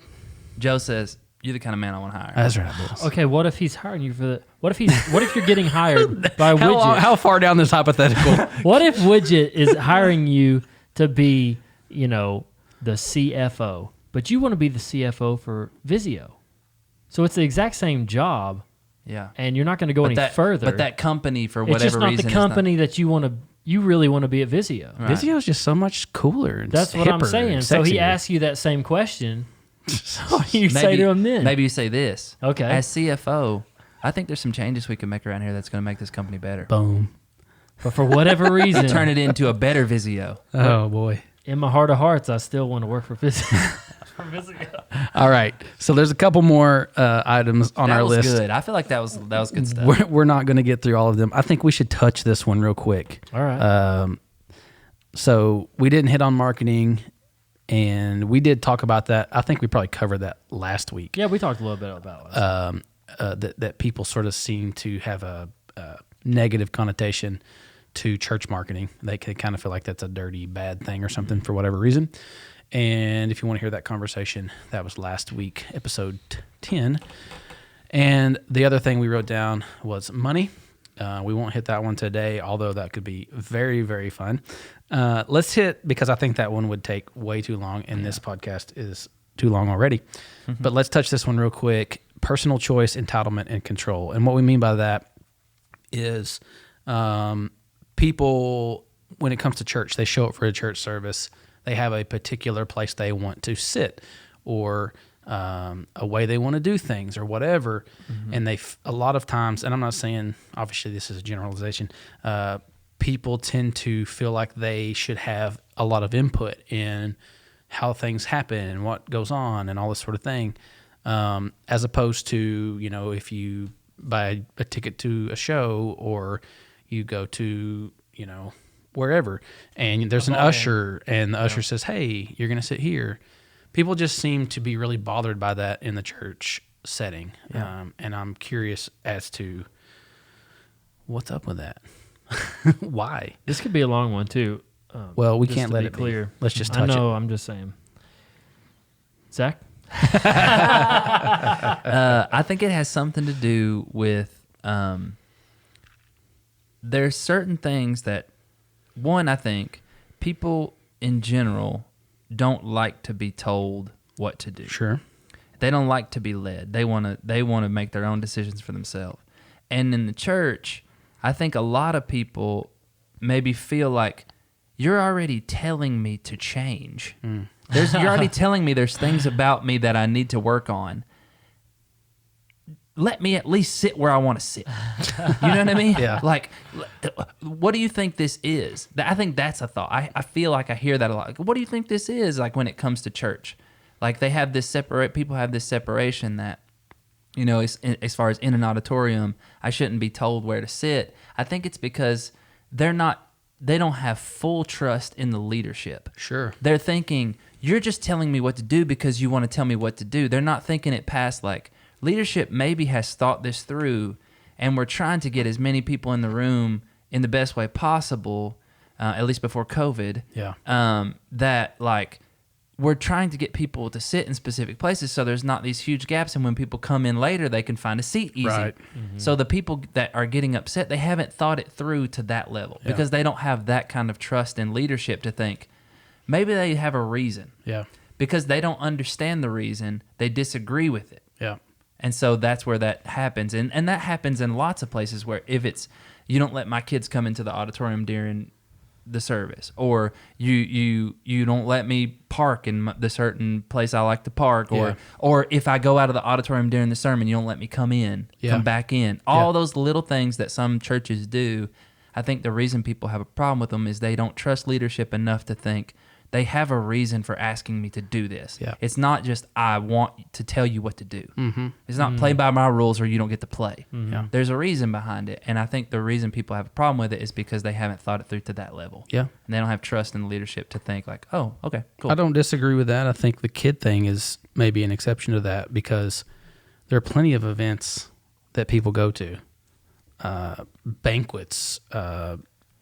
Joe says, "You're the kind of man I want to hire." that's right, boss. Okay, what if he's hiring you for the? What if you're getting hired by Widget? How far down this hypothetical? What if Widget is hiring you to be, the CFO, but you want to be the CFO for Vizio? So it's the exact same job, Yeah. and you're not going to go any further. But that company, for it's whatever just not reason, the is not- company that you really want to be at Vizio. Right. Vizio is just so much cooler. And That's what I'm hipper saying. and So he sexier. asks you that same question. What do you say to him then? Maybe you say this. Okay. As CFO, I think there's some changes we can make around here that's going to make this company better. Boom. But for whatever reason, Turn it into a better Vizio. Oh boy. in my heart of hearts, I still want to work for Vizio. All right. So there's a couple more items on That our was list. good. I feel like that was good stuff. We're not going to get through all of them. I think we should touch this one real quick. All right. So we didn't hit on marketing, and we did talk about that. I think we probably covered that last week. Yeah, we talked a little bit about it. That people sort of seem to have a negative connotation to church marketing. They kind of feel like that's a dirty, bad thing or something for whatever reason. And if you want to hear that conversation, that was last week, episode 10. And the other thing we wrote down was money. We won't hit that one today, although that could be very, very fun. Let's hit, because I think that one would take way too long, and this podcast is too long already. But let's touch this one real quick. Personal choice, entitlement, and control. And what we mean by that is people, when it comes to church, they show up for a church service. They have a particular place they want to sit, or a way they want to do things, or whatever. And a lot of times, and I'm not saying, obviously this is a generalization, people tend to feel like they should have a lot of input in how things happen and what goes on and all this sort of thing, as opposed to, if you buy a ticket to a show, or you go to, wherever, and there's an usher, and the usher says, hey, you're going to sit here. People just seem to be really bothered by that in the church setting. And I'm curious as to what's up with that. Why? This could be a long one too. Well, we just can't to let be it clear. be. Let's just touch I know, it. I'm just saying. Zach? I think it has something to do with there's certain things that, one, I think people in general don't like to be told what to do. Sure. They don't like to be led. They want to make their own decisions for themselves. And in the church, I think a lot of people maybe feel like, you're already telling me to change. You're already telling me there's things about me that I need to work on. Let me at least sit where I want to sit. You know what I mean? Yeah. Like, what do you think this is? I think that's a thought. I feel like I hear that a lot. Like, what do you think this is? Like, when it comes to church, like they have this people have this separation that, as far as in an auditorium, I shouldn't be told where to sit. I think it's because they don't have full trust in the leadership. Sure. They're thinking, you're just telling me what to do because you want to tell me what to do. They're not thinking it past, like, leadership maybe has thought this through, and we're trying to get as many people in the room in the best way possible, at least before COVID. Yeah. That, like, we're trying to get people to sit in specific places so there's not these huge gaps, and when people come in later, they can find a seat easy. Right. So the people that are getting upset, they haven't thought it through to that level because they don't have that kind of trust in leadership to think, maybe they have a reason. Yeah. Because they don't understand the reason, they disagree with it. Yeah. And so that's where that happens. And that happens in lots of places where if it's, you don't let my kids come into the auditorium during the service, or you don't let me park in the certain place I like to park, or if I go out of the auditorium during the sermon, you don't let me come back in. All those little things that some churches do, I think the reason people have a problem with them is they don't trust leadership enough to think they have a reason for asking me to do this. Yeah. It's not just, I want to tell you what to do. It's not play by my rules or you don't get to play. Yeah. There's a reason behind it. And I think the reason people have a problem with it is because they haven't thought it through to that level. Yeah. And they don't have trust in the leadership to think like, oh, okay, cool. I don't disagree with that. I think the kid thing is maybe an exception to that, because there are plenty of events that people go to, banquets,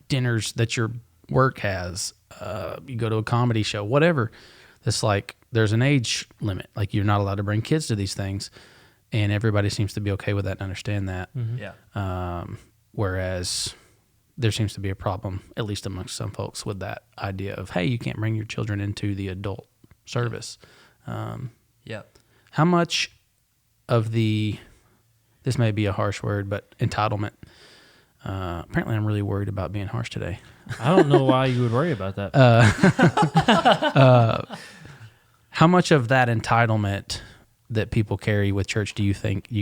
dinners that your work has, you go to a comedy show, whatever. It's like there's an age limit. Like, you're not allowed to bring kids to these things, and everybody seems to be okay with that and understand that. Yeah. Whereas there seems to be a problem, at least amongst some folks, with that idea of, hey, you can't bring your children into the adult service. Yep. How much of this may be a harsh word, but entitlement. Apparently I'm really worried about being harsh today. I don't know why you would worry about that. How much of that entitlement that people carry with church do you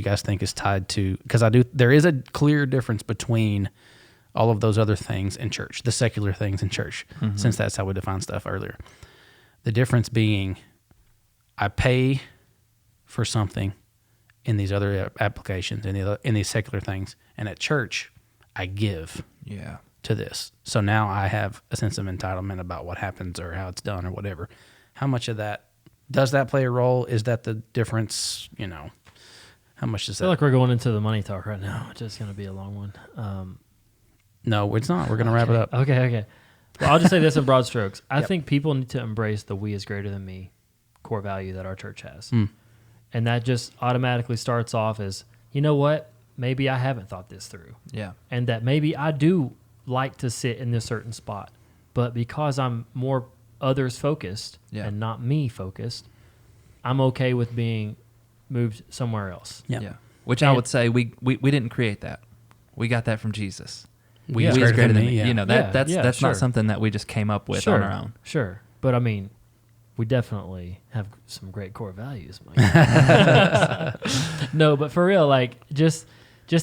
guys think is tied to, because there is a clear difference between all of those other things in church, the secular things in church, since that's how we define stuff earlier. The difference being, I pay for something in these other applications, in these secular things, and at church, I give to this. So now I have a sense of entitlement about what happens or how it's done or whatever. How much of that, does that play a role? Is that the difference? How much does I feel that? like we're going into the money talk right now, which is going to be a long one. No, it's not. We're going to wrap it up. Okay. Well, I'll just say this in broad strokes. I think people need to embrace the we is greater than me core value that our church has. And that just automatically starts off as, you know what? maybe I haven't thought this through. Yeah. And that maybe I do like to sit in this certain spot, but because I'm more others focused and not me focused, I'm okay with being moved somewhere else. Yeah. Which I would say we didn't create that. We got that from Jesus. We Yeah. is greater than me. Yeah. You know, that's sure. not something that we just came up with on our own. Sure. But I mean, we definitely have some great core values, Mike. No, but for real, like just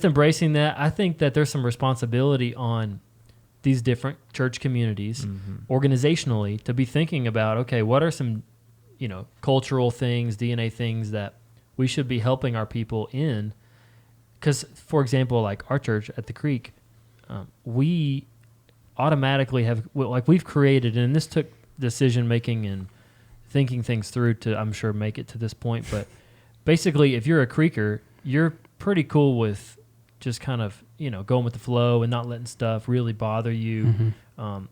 embracing that. I think that there's some responsibility on these different church communities organizationally to be thinking about, okay, what are some, cultural things, DNA things that we should be helping our people in? Because, for example, like our church at the Creek, we automatically we've created, and this took decision making and thinking things through to, I'm sure, make it to this point. But basically, if you're a Creeker, you're pretty cool with just kind of, going with the flow and not letting stuff really bother you.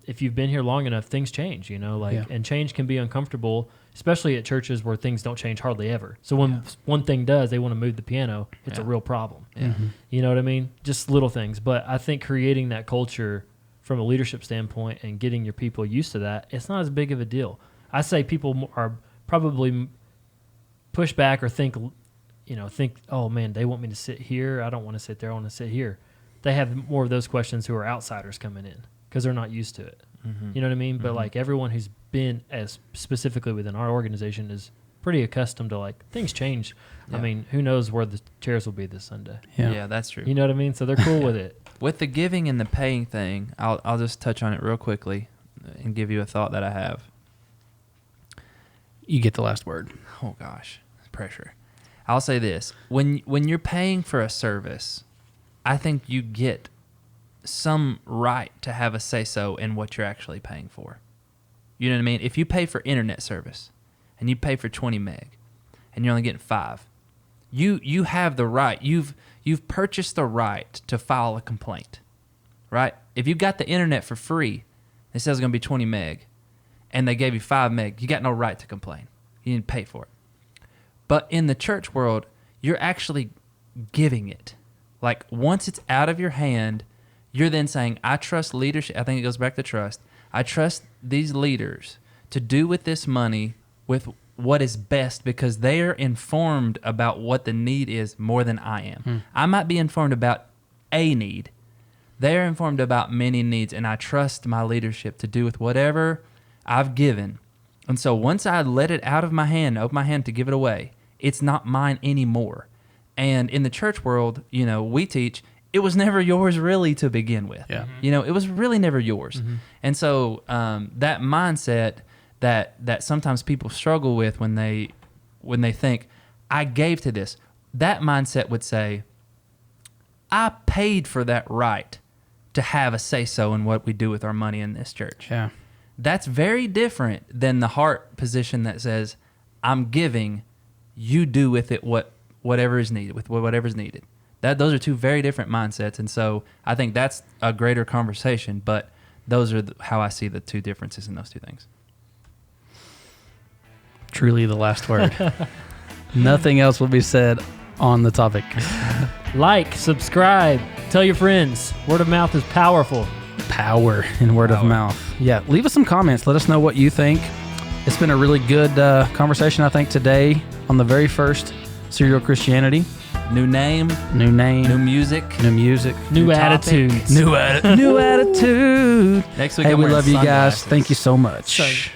If you've been here long enough, things change, and change can be uncomfortable, especially at churches where things don't change hardly ever. So when one thing does, they want to move the piano, it's a real problem. You know what I mean? Just little things. But I think creating that culture from a leadership standpoint and getting your people used to that, it's not as big of a deal. I say people are probably push back or think, oh man, they want me to sit here. I don't want to sit there. I want to sit here. They have more of those questions who are outsiders coming in because they're not used to it. You know what I mean? But like everyone who's been as specifically within our organization is pretty accustomed to like things change. I mean, who knows where the chairs will be this Sunday? Yeah, that's true. You know what I mean? So they're cool with it. With the giving and the paying thing, I'll just touch on it real quickly and give you a thought that I have. You get the last word. Oh gosh, pressure. I'll say this: when you're paying for a service, I think you get some right to have a say-so in what you're actually paying for. You know what I mean? If you pay for internet service and you pay for 20 meg and you're only getting 5, you have the right. You've purchased the right to file a complaint, right? If you got the internet for free, it says it's going to be 20 meg, and they gave you 5 meg, you got no right to complain. You didn't pay for it. But in the church world, you're actually giving it. Like once it's out of your hand, you're then saying, I trust leadership. I think it goes back to trust. I trust these leaders to do with this money with what is best because they are informed about what the need is more than I am. I might be informed about a need. They are informed about many needs, and I trust my leadership to do with whatever I've given. And so once I let it out of my hand, open my hand to give it away, it's not mine anymore. And in the church world, we teach it was never yours really to begin with. Yeah. It was really never yours. And so that mindset that sometimes people struggle with when they think, I gave to this, that mindset would say, I paid for that right to have a say-so in what we do with our money in this church. Yeah. That's very different than the heart position that says, I'm giving, you do with it whatever is needed, with whatever's needed. Those are two very different mindsets, and so I think that's a greater conversation, but those are how I see the two differences in those two things. Truly the last word. Nothing else will be said on the topic. Like, subscribe, tell your friends. Word of mouth is powerful. Power in word of mouth. Yeah, leave us some comments. Let us know what you think. It's been a really good conversation, I think, today on the very first Serial Christianity. New name, new music, new attitudes. New attitude. Next week, hey, we love you guys. sunglasses. Thank you so much.